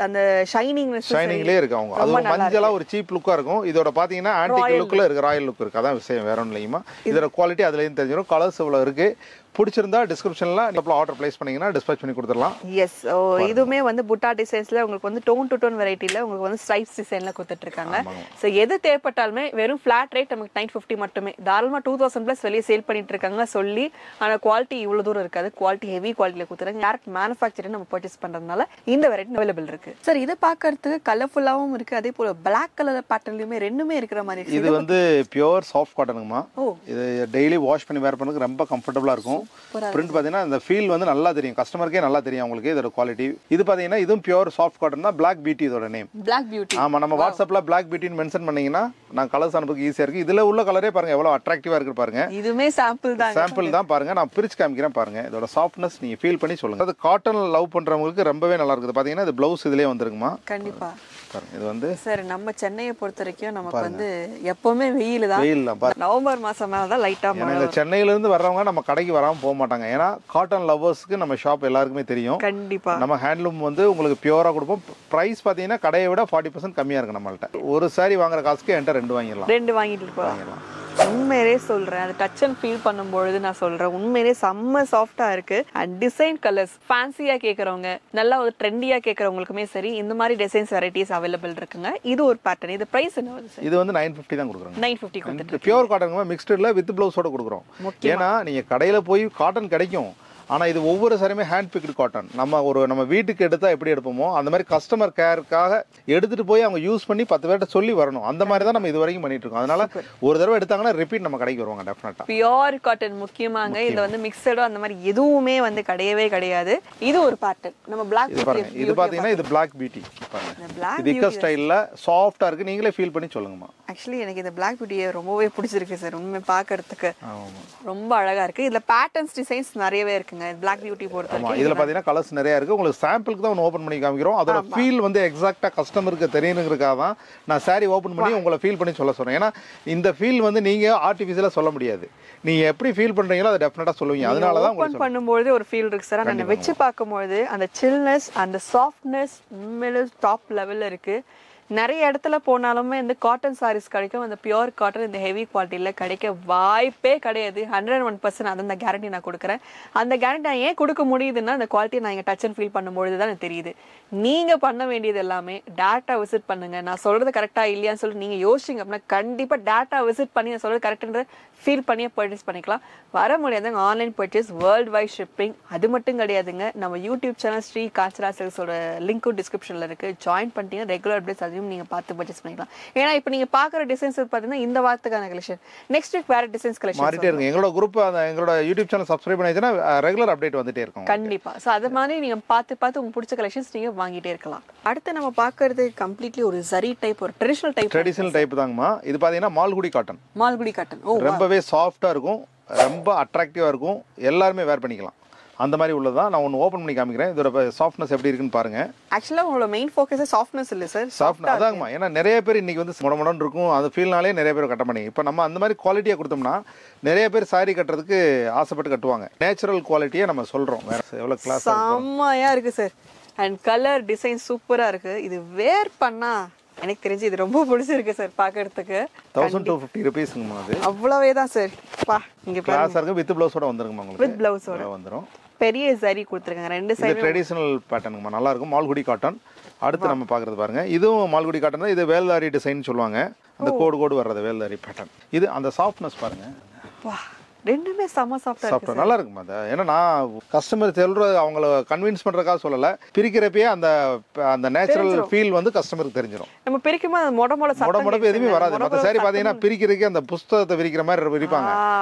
அந்த ஷைனிங்லேயே இருக்கு. அவங்க அது ஒரு மஞ்சளா ஒரு சீப் லுக்காக இருக்கும். இதோட பார்த்தீங்கன்னா ஆன்டிக் லுக்கில் இருக்கு, ராயல் லுக் இருக்கு. அதான் விஷயம், வேற ஒன்றும் இல்லையுமா. இதோட குவாலிட்டி அதுலேயும் தெரிஞ்சிடும். கலர்ஸ் இவ்வளோ இருக்கு. பிடிச்சிருந்தா டிஸ்கிரிப்ஷன்ல நீங்க ஆர்டர் பிளேஸ் பண்ணீங்கன்னா டிஸ்பேச் பண்ணி கொடுத்துடலாம். எஸ், இதுவுமே வந்து புட்டா டிசைன்ஸ்ல உங்களுக்கு வந்து டோன் டு டோன் வெரைட்டில உங்களுக்கு வந்து ஸ்ட்ரைப்ஸ் டிசைன்ல கொடுத்துட்டு இருக்காங்க. சோ எது தேவைப்பட்டாலுமே வெறும் ஃபிளாட் ரேட் நமக்கு 950 மட்டுமே. தாராளமா 2000 பிளஸ் வெளியே சேல் பண்ணிட்டு இருக்காங்க சொல்லி. ஆனா குவாலிட்டி இவ்வளவு தூரம் இருக்காது. குவாலிட்டி ஹெவி குவாலிட்டில கொடுத்துறாங்க. டேரக்ட் மேனுஃபேக்சரிங் நம்ம பர்ச்சேஸ் பண்றதுனால இந்த வெரைட்டி அவைலபிள் இருக்கு. சார் இது பார்க்கிறதுக்கு கலர்ஃபுல்லாவும் இருக்கு, அதே போல பிளாக் கலர் பேட்டர்ன்லயுமே ரெண்டுமே இருக்கிற மாதிரி இருக்கு. இது வந்து பியூர் சாஃப்ட் காட்டனுங்கம்மா. இது டெய்லி வாஷ் பண்ணி வேர் பண்ணதுக்கு ரொம்ப கம்ஃபர்டபுளா இருக்கும். பிரிண்ட் பாத்தீங்கன்னா இந்த ஃபீல் வந்து நல்லா தெரியும், கஸ்டமருக்கே நல்லா தெரியும் உங்களுக்கு இதோட குவாலிட்டி. இது பாத்தீங்கன்னா இதுவும் பியூர் சாஃப்ட் காட்டன் தான். பிளாக் பியூட்டி இதோட நேம். Black beauty. ஆமா, நம்ம வாட்ஸ்அப்ல பிளாக் பியூட்டின்னு மென்ஷன் பண்ணீங்கன்னா நான் கலர்ஸ் அனுப்புறதுக்கு ஈஸியா இருக்கு. இதுல உள்ள கலரே பாருங்க எவ்வளவு அட்ராக்டிவா இருக்கு பாருங்க. இதுமே சாம்பிள் தான் பாருங்க. நான் பிரிச்சு காமிக்கிறேன் பாருங்க. இதோட சாஃப்ட்னஸ் நீங்க ஃபீல் பண்ணி சொல்லுங்க. அது காட்டன் லவ் பண்றவங்களுக்கு ரொம்பவே நல்லா இருக்குது. பாத்தீங்கன்னா இது பிளவுஸ் இதுலயே வந்துருக்குமா. கண்டிப்பா பாருங்க. இது வந்து சார் நம்ம சென்னையை பொறுத்த வரைக்கும் நமக்கு வந்து எப்பவுமே வெயில் தான். நவம்பர் மாசம் மேலதான் லைட்டா மழை. சென்னையில இருந்து வர்றவங்க நம்ம கடைக்கு வராம போக மாட்டாங்க. ஏன்னா காட்டன் லவர்ஸ்க்கு நம்ம ஷாப் எல்லாருக்குமே தெரியும். கண்டிப்பா நம்ம ஹேண்ட்லூம் வந்து உங்களுக்கு பியூரா கொடுப்போம். பிரைஸ் பாத்தீங்கன்னா கடையை விட 40% கம்மியா இருக்கு நம்மள்ட்ட. ஒரு சாரி வாங்குற காசுக்கு என்கிட்ட 2 வாங்கிடலாம். 2 வாங்கிட்டு போகலாம். உண்மையிலே சொல்றேன், அது டச் அண்ட் ஃபீல் பண்ணும்பொழுது நான் சொல்றேன் உண்மையிலே செம்ம சாஃப்டா இருக்கு. அண்ட் டிசைன் கலர்ஸ் ஃபேன்சியா கேக்குறவங்க, நல்லா ஒரு ட்ரெண்டியா கேக்குறவங்களுக்குமே சரி இந்த மாதிரி டிசைன்ஸ் வெரைட்டிஸ் அவைலபிள் இருக்குங்க. இது ஒரு பேட்டர்ன். இது பிரைஸ் என்ன வருது சார்? இது வந்து 950 தான் கொடுக்குறோம். 950 கொடுத்துட்டு பியூர் காட்டன் மிக்ஸ்டுல வித் பிளவுஸோட கொடுக்குறோம். ஏன்னா நீங்க கடையில போய் காட்டன் கிடைக்கும், ஆனா இது ஒவ்வொரு சாரியுமே ஹேண்ட் பிக்டு காட்டன். நம்ம வீட்டுக்கு எடுத்தா எப்படி எடுப்போமோ அந்த மாதிரி கஸ்டமர் கேருக்காக எடுத்துட்டு போய் அவங்க யூஸ் பண்ணி 10 பேர்ட்ட சொல்லி வரணும். அந்த மாதிரி தான் நம்ம இது வரைக்கும் பண்ணிட்டு இருக்கோம். அதனால ஒரு தடவை எடுத்தாங்கன்னா ரிப்பீட் நம்ம கடைக்கு வருவாங்க டெஃபினட்டா. பியூர் காட்டன் முக்கியமாங்க. இதுல வந்து மிக்ஸடோ அந்த மாதிரி எதுவுமே வந்து கிடையவே கிடையாது. இது ஒரு பேட்டர்ன். நம்ம பிளாக் பாருங்க. இது பாத்தீங்கன்னா இது பிளாக் பியூட்டி பாருங்க. இது இக்க ஸ்டைல்ல சாஃப்ட்டா இருக்கு. நீங்களே ஃபீல் பண்ணி சொல்லுங்கம்மா. ஆக்சுவலி எனக்கு இந்த பிளாக் பியூட்டியை ரொம்பவே பிடிச்சிருக்கு சார். உண்மை பார்க்கறதுக்கு ரொம்ப அழகா இருக்கு. இதுல பேட்டர்ன்ஸ் டிசைன்ஸ் நிறையவே இருக்குங்க பிளாக் பியூட்டி பொறுத்தவரைக்கும். இதுல பாத்தீங்கன்னா கலர்ஸ் நிறைய இருக்கு. உங்களுக்கு சாம்பிளுக்கு தான் ஓபன் பண்ணி காமிக்கிறோம். அதோட ஃபீல் வந்து எக்ஸாக்ட்டா கஸ்டமருக்கு தெரியணுங்கிறதுக்காக தான் நான் சாரி ஓபன் பண்ணி உங்களை ஃபீல் பண்ணி சொல்ல சொல்றேன். ஏன்னா இந்த ஃபீல் வந்து நீங்க ஆர்டிஃபிஷியலா சொல்ல முடியாது. நீங்க எப்படி ஃபீல் பண்றீங்களோ அதை டெஃபினட்டா சொல்லுவீங்க. அதனால தான் ஓபன் பண்ணும்போது ஒரு ஃபீல் இருக்கு சார். நான் வெச்சு பார்க்கும்போது அந்த சில்னஸ் அந்த சாஃப்ட்னஸ் உண்மையிலே டாப் லெவல்ல இருக்கு. நிறைய இடத்துல போனாலுமே இந்த காட்டன் சாரீஸ் கிடைக்கும். அந்த பியூர் காட்டன் இந்த ஹெவி குவாலிட்டியில் கிடைக்க வாய்ப்பே கிடையாது. 101% அது அந்த கேரண்டி நான் கொடுக்குறேன். அந்த கேரண்டி நான் ஏன் கொடுக்க முடியுதுன்னா அந்த குவாலிட்டி நான் இங்கே டச் அண்ட் ஃபீல் பண்ணும்பொழுது தான் எனக்கு தெரியுது. நீங்கள் பண்ண வேண்டியது எல்லாமே டேட்டா விசிட் பண்ணுங்க. நான் சொல்கிறது கரெக்டாக இல்லையான்னு சொல்லி நீங்கள் யோசிச்சிங்க அப்படின்னா கண்டிப்பாக டேட்டா விசிட் பண்ணி நான் சொல்கிறது கரெக்டுன்ற ஃபீல் பண்ணியே பர்ச்சேஸ் பண்ணிக்கலாம். வர முடியாதுங்க online purchase, world wide shipping. அது மட்டும் கிடையாதுங்க. நம்ம யூடியூப் சேனல் ஸ்ரீ காஞ்சனா சில்க்ஸோட லிங்க்கும் டிஸ்கிரிப்ஷனில் இருக்குது. ஜாயின் பண்ணிட்டீங்கன்னா ரெகுலர் அப்டேட்ஸ் அதையும் நீங்க பார்த்து பர்ச்சேஸ் பண்ணிக்கலாம். ஏன்னா இப்போ நீங்க பாக்குற டிசைன்ஸ் பாத்தீங்கன்னா இந்த வாரத்துக்கான கலெக்ஷன், நெக்ஸ்ட் வீக் வேற டிசைன்ஸ் கலெக்ஷன் மாறிட்டே இருக்கு. எங்களோட குரூப் எங்களோட யூடியூப் சேனல் சப்ஸ்கிரைப் பண்ணிட்டீங்கன்னா ரெகுலர் அப்டேட் வந்துட்டே இருக்கும். கண்டிப்பா. சோ அது மாதிரி நீங்க பார்த்து உங்களுக்கு பிடிச்ச கலெக்ஷன்ஸ் நீங்க வாங்கிட்டே இருக்கலாம். அடுத்து நம்ம பாக்குறது கம்ப்ளீட்லி ஒரு ஜரி டைப், ஒரு ட்ரெடிஷனல் டைப் தாங்கம்மா. இது பாத்தீங்கன்னா மால்குடி காட்டன். ரொம்பவே சாஃப்டா இருக்கும், ரொம்ப அட்ராக்டிவா இருக்கும். எல்லாருமே வேர் பண்ணிக்கலாம். அந்த மாதிரி உள்ளதா நான் ஒன்னு ஓபன் பண்ணி காமிக்கிறேன். இதோட சாஃப்ட்னஸ் எப்படி இருக்குன்னு பாருங்க. ஆக்சுவலா உங்களோட மெயின் ஃபோக்கஸ் சாஃப்ட்னஸ் இல்ல சார்? சாஃப்ட்னஸ் அதாங்கமா. ஏன்னா நிறைய பேர் இன்னைக்கு வந்து மொடமொடன்னு இருக்கும், அது ஃபீல்னாலே நிறைய பேர் கட்ட மாட்டீங்க. இப்போ நம்ம அந்த மாதிரி குவாலிட்டியா கொடுத்தோம்னா நிறைய பேர் சாரி கட்டுறதுக்கு ஆசைப்பட்டு கட்டுவாங்க. நேச்சுரல் குவாலிட்டியை நம்ம சொல்றோம். வேற எவ்வளவு கிளாஸ் செம்மையா இருக்கு சார். அண்ட் கலர் டிசைன் சூப்பரா இருக்கு. இது வேர் பண்ணா எனக்கு தெரிஞ்சு இது ரொம்ப பிடிச்சிருக்கு சார். பாக்கிறதுக்கு 1250 ரூபீஸ்ங்கமா. அது அவ்வளவே தான் சார். பா இங்க கிளாஸ் இருக்கு. வித் பிளவுஸோட வந்துருங்கமா. உங்களுக்கு வித் பிளவுஸோட வந்துரும். பெரிய ஜரி கொடுத்துருக்காங்க. ரெண்டு சைடு ட்ரெடிஷனல் பேட்டர்னுங்கமா. நல்லா இருக்கும். மால்குடி காட்டன். அடுத்து நம்ம பாக்குறது பாருங்க. இதுவும் மால்குடி காட்டன் தான். இது வேல்தாரி டிசைன் சொல்லுவாங்க. அந்த கோடு வர்றது வேல்தாரி பேட்டர்ன். இது அந்த சாஃப்ட்னஸ் பாருங்க. வா, ரெண்டுமே செம சாஃப்ட்டா இருக்கு. நல்லா இருக்குமா. அது ஏன்னா நான் கஸ்டமர் சொல்றது அவங்கள கன்வின்ஸ் பண்றதுக்காக சொல்லல. பிரிக்கிறப்பே அந்த நேச்சுரல் ஃபீல் வந்து கஸ்டமருக்கு தெரிஞ்சிடும். நம்ம பிரிக்கும்போது அந்த மொடமொட எதுவுமே வராது. மத்த சாரி பாத்தீங்கன்னா பிரிக்கிறதுக்கு அந்த புஸ்தகத்தை விரிக்கிற மாதிரி விரிப்பாங்க.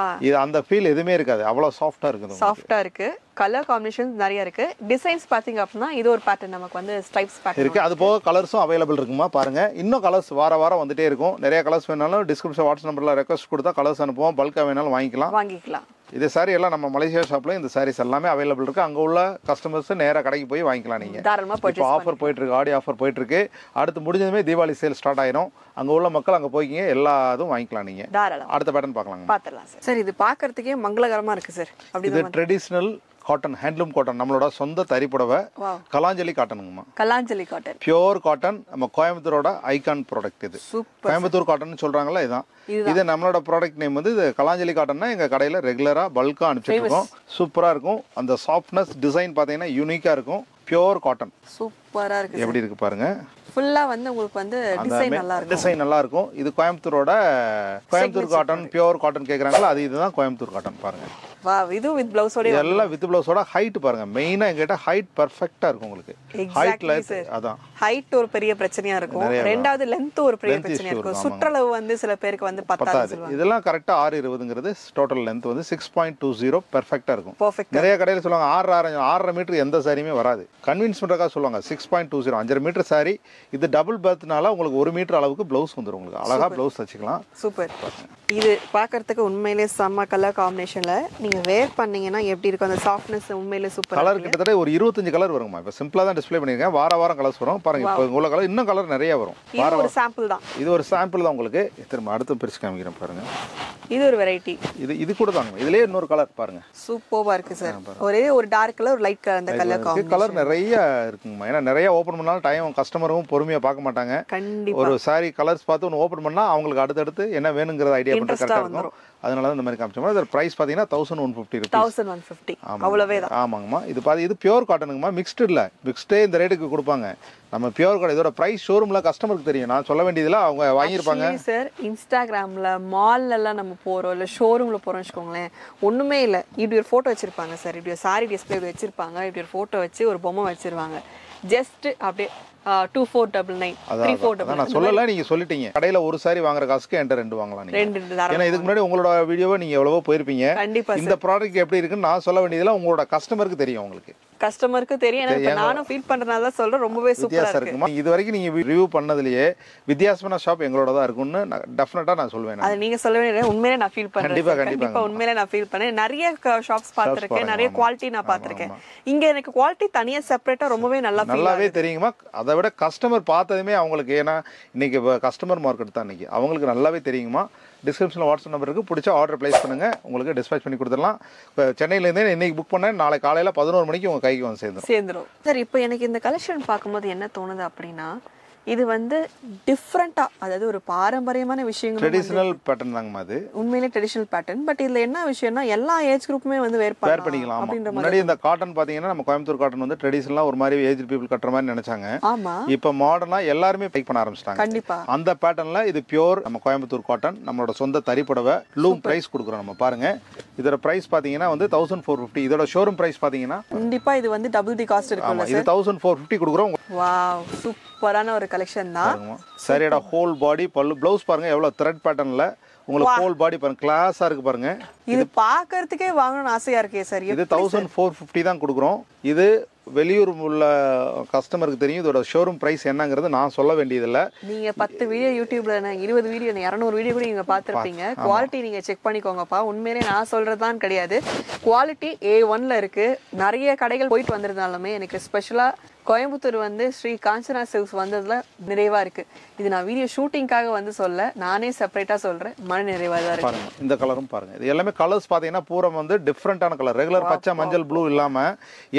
இது அந்த ஃபீல் எதுவுமே இருக்காது. அவ்வளவு சாஃப்ட்டா இருக்குது. சாஃப்ட்டா இருக்கு. கலர் காம்பினேஷன்ஸ் நிறைய இருக்கு. டிசைன்ஸ் பாத்தீங்க அப்படின்னா இது ஒரு பேட்டர்ன் நமக்கு வந்து ஸ்ட்ரைப்ஸ் பேட்டர்ன் இருக்கு. அது போக கலர்ஸும் அவைலபிள் இருக்குமா பாருங்க. இன்னும் கலர்ஸ் வாரம் வந்துட்டே இருக்கும். நிறைய கலர்ஸ் வேணாலும் டிஸ்கிரிப்ஷன் வாட்ஸ்அப் நம்பர்ல ரெக்வஸ்ட் கொடுத்தா கலர்ஸ் அனுப்புவோம். பல்கா வேணாலும் வாங்கிக்கலாம். இது சாரி எல்லாம் நம்ம மலேசியா ஷாப்ல இந்த சாரீஸ் எல்லாமே அவைலபிள் இருக்கு. அங்க உள்ள கஸ்டமர்ஸ் நேரா கடைக்கு போய் வாங்கிக்கலாம் நீங்க. தாராளமா இப்போ ஆஃபர் போயிட்டு இருக்கு, ஆடி ஆஃபர் போயிட்டு இருக்கு. அடுத்து முடிஞ்சதுமே தீபாவளி சேல் ஸ்டார்ட் ஆயிரும். அங்க உள்ள மக்கள் அங்க போய்க்கிங்க, எல்லா இதுவும் வாங்கிக்கலாம் நீங்க. தாராளமா அடுத்த பேட்டர்ன் பார்க்கலாம். பாத்துடலாம் சார். சார் இது பார்க்கிறதுக்கே மங்களகரமா இருக்கு சார். இது ட்ரெடிஷனல் காட்டன், ஹேண்ட்லூம் காட்டன், நம்மளோட சொந்த தறி புடவை, கலாஞ்சலி காட்டனுங்கம்மா. கலாஞ்சலி காட்டன் பியூர் காட்டன், நம்ம கோயம்புத்தூரோட ஐகான் ப்ராடக்ட் இது. கோயம்புத்தூர் காட்டன் சொல்றாங்கல்ல, இதான். இது நம்மளோட ப்ராடக்ட் நேம் வந்து இது கலாஞ்சலி காட்டன்னா எங்க கடையில ரெகுலரா பல்கா அனுப்பிச்சிட்டு இருக்கோம். சூப்பரா இருக்கும். அந்த சாஃப்ட்னஸ் டிசைன் பாத்தீங்கன்னா யூனிக்கா இருக்கும். பியூர் காட்டன் சூப்பரா இருக்கு. எப்படி இருக்கு பாருங்க. ஃபுல்லா வந்து உங்களுக்கு வந்து டிசைன் நல்லா இருக்கும். டிசைன் நல்லா இருக்கும். இது கோயம்புத்தூரோட கோயம்புத்தூர் காட்டன், பியூர் காட்டன் கேக்குறாங்கல்ல, அது இதுதான் கோயம்புத்தூர் காட்டன் பாருங்க. வா, இது வித் ப்ளவுஸோட எல்லாம் வித் ப்ளவுஸோட ஹைட் பாருங்க. மெயினா எங்ககிட்ட ஹைட் பெர்ஃபெக்ட்டா இருக்கும் உங்களுக்கு. ஹைட்ல அதான் ஹைட் ஒரு பெரிய பிரச்சனையா இருக்கும். ரெண்டாவது லெந்த் ஒரு பெரிய பிரச்சனையா இருக்கும். சுற்றளவு வந்து சில பேருக்கு வந்து பத்தாது. இதெல்லாம் கரெக்ட்டா 6.20ங்கிறது டோட்டல் லெந்த் வந்து 6.20 பெர்ஃபெக்ட்டா இருக்கும். பெர்ஃபெக்ட். நிறைய கடையில சொல்லுவாங்க 6.5 மீட்டர் எந்த சாரியுமே வராது. கன்வின்ஸ் பண்றதுக்காக சொல்லுவாங்க 6.20 5 மீட்டர் சாரி. இது டபுள் பெர்த்னால உங்களுக்கு 1 மீட்டர் அளவுக்கு ப்ளவுஸ் வந்துரும். உங்களுக்கு அழகா ப்ளவுஸ் வச்சுக்கலாம். சூப்பர். இது பார்க்கிறதுக்கு உண்மையிலேயே செம்ம கலர் காம்பினேஷன்ல நீங்க வேர் பண்ணீங்கன்னா எப்படி இருக்கும் அந்த சாஃப்ட்னஸ் உண்மையிலேயே சூப்பர். கலர் கிட்டத்தட்ட ஒரு 25 கலர் வரும்மா. இப்ப சிம்பிளா தான் டிஸ்ப்ளே பண்ணிருக்கேன். வாரம் கலர்ஸ் வரும் பாருங்க. இப்போ உள்ள கலர் இன்னும் கலர் நிறைய வரும். இது ஒரு சாம்பிள் தான். இது ஒரு சாம்பிள் தான் உங்களுக்கு. திரும்ப அடுத்து பிரிச்சு காமிக்கிறேன் பாருங்க. இது ஒரு வெரைட்டி. இது கூட தாங்க. இதுலயே இன்னொரு கலர் பாருங்க. சூப்பரா இருக்கு சார். ஒரே ஒரு டார்க் கலர், ஒரு லைட் கலர், அந்த கலர் காம்பினேஷன். கலர் நிறைய இருக்குங்க. ஏன்னா நிறைய ஓபன் பண்ணாலும் டைம் கஸ்டமரும் பொறுமையா பார்க்க மாட்டாங்க. கண்டிப்பா ஒரு சாரி கலர்ஸ் பார்த்து ஒன்னு ஓபன் பண்ணா அவங்களுக்கு அடுத்து என்ன வேணும்ங்கற ஐடியா பண்றது கரெக்ட்டா இருக்கும். அதனால தான் இந்த மாதிரி காமிச்சோம். இதோட பிரைஸ் பாத்தீங்கன்னா 1150 ரூபீஸ். 1150 அவ்வளவே தான். ஆமாங்கம்மா. இது பியூர் காட்டனுங்கம்மா. மிக்ஸ்டு இல்ல. மிக்ஸ்டே இந்த ரேட்டுக்கு கொடுப்பாங்க. நம்ம பியூர் காட்டன். இதோட பிரைஸ் ஷோரூம்ல கஸ்டமருக்கு தெரியும். நான் சொல்ல வேண்டியதுல அவங்க வாங்கியிருப்பாங்க. சார் இன்ஸ்டாகிராம்ல மால்ல எல்லாம் நம்ம போறோம் இல்ல ஷோரூம்ல போறோம்னு வச்சுக்கோங்களேன், ஒண்ணுமே இல்ல, இப்படி ஒரு போட்டோ வச்சிருப்பாங்க சார். இப்படி ஒரு சாரி டிஸ்பிளே வச்சிருப்பாங்க. இப்படி ஒரு போட்டோ வச்சு ஒரு பொம்மை வச்சிருவாங்க. ஜஸ்ட் அப்படியே 2499 3499. நான் சொல்லல, நீங்க சொல்லிட்டீங்க. கடையில ஒரு சாரி வாங்குற காசுக்கு என்கிட்ட 2 வாங்கலாம் நீங்க. ஏன்னா இதுக்கு முன்னாடி உங்களோட வீடியோவை நீங்க எவ்வளவோ போயிருப்பீங்க. இந்த ப்ராடக்ட் எப்படி இருக்குன்னு நான் சொல்ல வேண்டியதுல உங்களோட கஸ்டமருக்கு தெரியும். உங்களுக்கு கஸ்டமருக்கு தெரியும். எனக்கு நானும் ஃபீல் பண்றனால தான் சொல்றேன். ரொம்பவே சூப்பரா இருக்கு. இது வரைக்கும் நீங்க ரிவ்யூ பண்ணதுலயே வித்தியாசமான ஷாப் எங்களோட தான் இருக்கும்னு டெஃபினட்டா நான் சொல்வேன். அது நீங்க சொல்ல வேண்டியது உண்மையிலே நான் ஃபீல் பண்றேன். கண்டிப்பா உண்மையிலே நான் ஃபீல் பண்ணேன். நிறைய ஷாப்ஸ் பார்த்திருக்கேன், நிறைய குவாலிட்டி நான் பார்த்திருக்கேன். இங்க எனக்கு குவாலிட்டி தனியா செப்பரேட்டா ரொம்பவே நல்லாவே தெரியுமா. அதை விட கஸ்டமர் பார்த்ததுமே அவங்களுக்கு, ஏன்னா இன்னைக்கு கஸ்டமர் மார்க்கெட் தான் இன்னைக்கு, அவங்களுக்கு நல்லாவே தெரியுமா. டிஸ்கிரிப்ஷனில் வாட்ஸ்அப் நம்பர் இருக்குது. பிடிச்சா ஆர்டர் ப்ளேஸ் பண்ணுங்கள், உங்களுக்கு டிஸ்பேச் பண்ணி கொடுத்துடலாம். இப்போ சென்னையிலேருந்தே இன்னைக்கு புக் பண்ணேன், நாளை காலையில் 11 மணிக்கு உங்கள் கைக்கு வந்து சேர்ந்துடும். சார் இப்போ எனக்கு இந்த கலெக்ஷன் பார்க்கும்போது என்ன தோணுது அப்படின்னா, இது வந்து டிஃப்ரெண்டா, அதாவது ஒரு பாரம்பரியமான விஷயங்கள், ட்ரெடிஷனல் பேட்டர்ன் தாங்கம்மா. அது உண்மையிலே ட்ரெடிஷனல் பேட்டர்ன். பட் இதுல என்ன விஷயம்னா எல்லா ஏஜ் குரூப்புமே வந்து வேர் பண்ணிக்கலாம். முன்னாடி இந்த காட்டன் பாத்தீங்கன்னா நம்ம கோயம்புத்தூர் காட்டன் வந்து ட்ரெடிஷனலா ஒரு மாதிரி ஏஜ் பீப்புள் கட்டுற மாதிரி நினைச்சாங்க. ஆமா, இப்போ மாடர்னா எல்லாருமே பைக் பண்ண ஆரம்பிச்சிட்டாங்க. கண்டிப்பா அந்த பேட்டர்ன்ல இது பியூர் நம்ம கோயம்புத்தூர் காட்டன், நம்மளோட சொந்த தறி புடவை. லூம் பிரைஸ் கொடுக்குறோம் நம்ம. பாருங்க இதோட பிரைஸ் பாத்தீங்கன்னா வந்து 1450. இதோட ஷோரூம் பிரைஸ் பாத்தீங்கன்னா கண்டிப்பா இது வந்து டபுள் தி காஸ்ட் இருக்கும்ல சார். இது 1450 கொடுக்குறோம். வாவ், சூப்பரான ஒரு கலெக்ஷன் தான். சரியோட ஹோல் பாடி பல்லு ப்ளவுஸ் பாருங்க எவ்வளவு த்ரெட் பேட்டர்ன்ல உங்களுக்கு ஹோல் பாடி பாருங்க, கிளாஸா இருக்கு பாருங்க. இது பார்க்கிறதுக்கே வாங்கணும்னு ஆசையா இருக்கே சார். இது 1450 தான் கொடுக்குறோம். இது வெளியூர் உள்ள கஸ்டமருக்கு தெரியும் இதோட ஷோரூம் பிரைஸ் என்னங்கிறது நான் சொல்ல வேண்டியதில்லை. நீங்க 10 வீடியோ யூடியூப்ல 20 வீடியோ 200 வீடியோ கூட நீங்க பார்த்திருப்பீங்க. குவாலிட்டி நீங்க செக் பண்ணிக்கோங்கப்பா. உண்மையிலே நான் சொல்றதுதான் கிடையாது, குவாலிட்டி A1ல இருக்கு. நிறைய கடைகள் போயிட்டு வந்திருந்தாலுமே எனக்கு ஸ்பெஷலா கோயம்புத்தூர் வந்து ஸ்ரீ காஞ்சனா சில்க்ஸ் வந்ததுல நிறைவா இருக்கு. இது நான் வீடியோ ஷூட்டிங்காக வந்து சொல்ல, நானே செப்பரேட்டா சொல்றேன், மன நிறைவா தான் இருக்கு. பாருங்க இந்த கலரும் பாருங்க. இது எல்லாமே கலர்ஸ் பாத்தீங்கன்னா பூரா வந்து டிஃபரெண்டான கலர். ரெகுலர் பச்சை மஞ்சள் ப்ளூ இல்லாம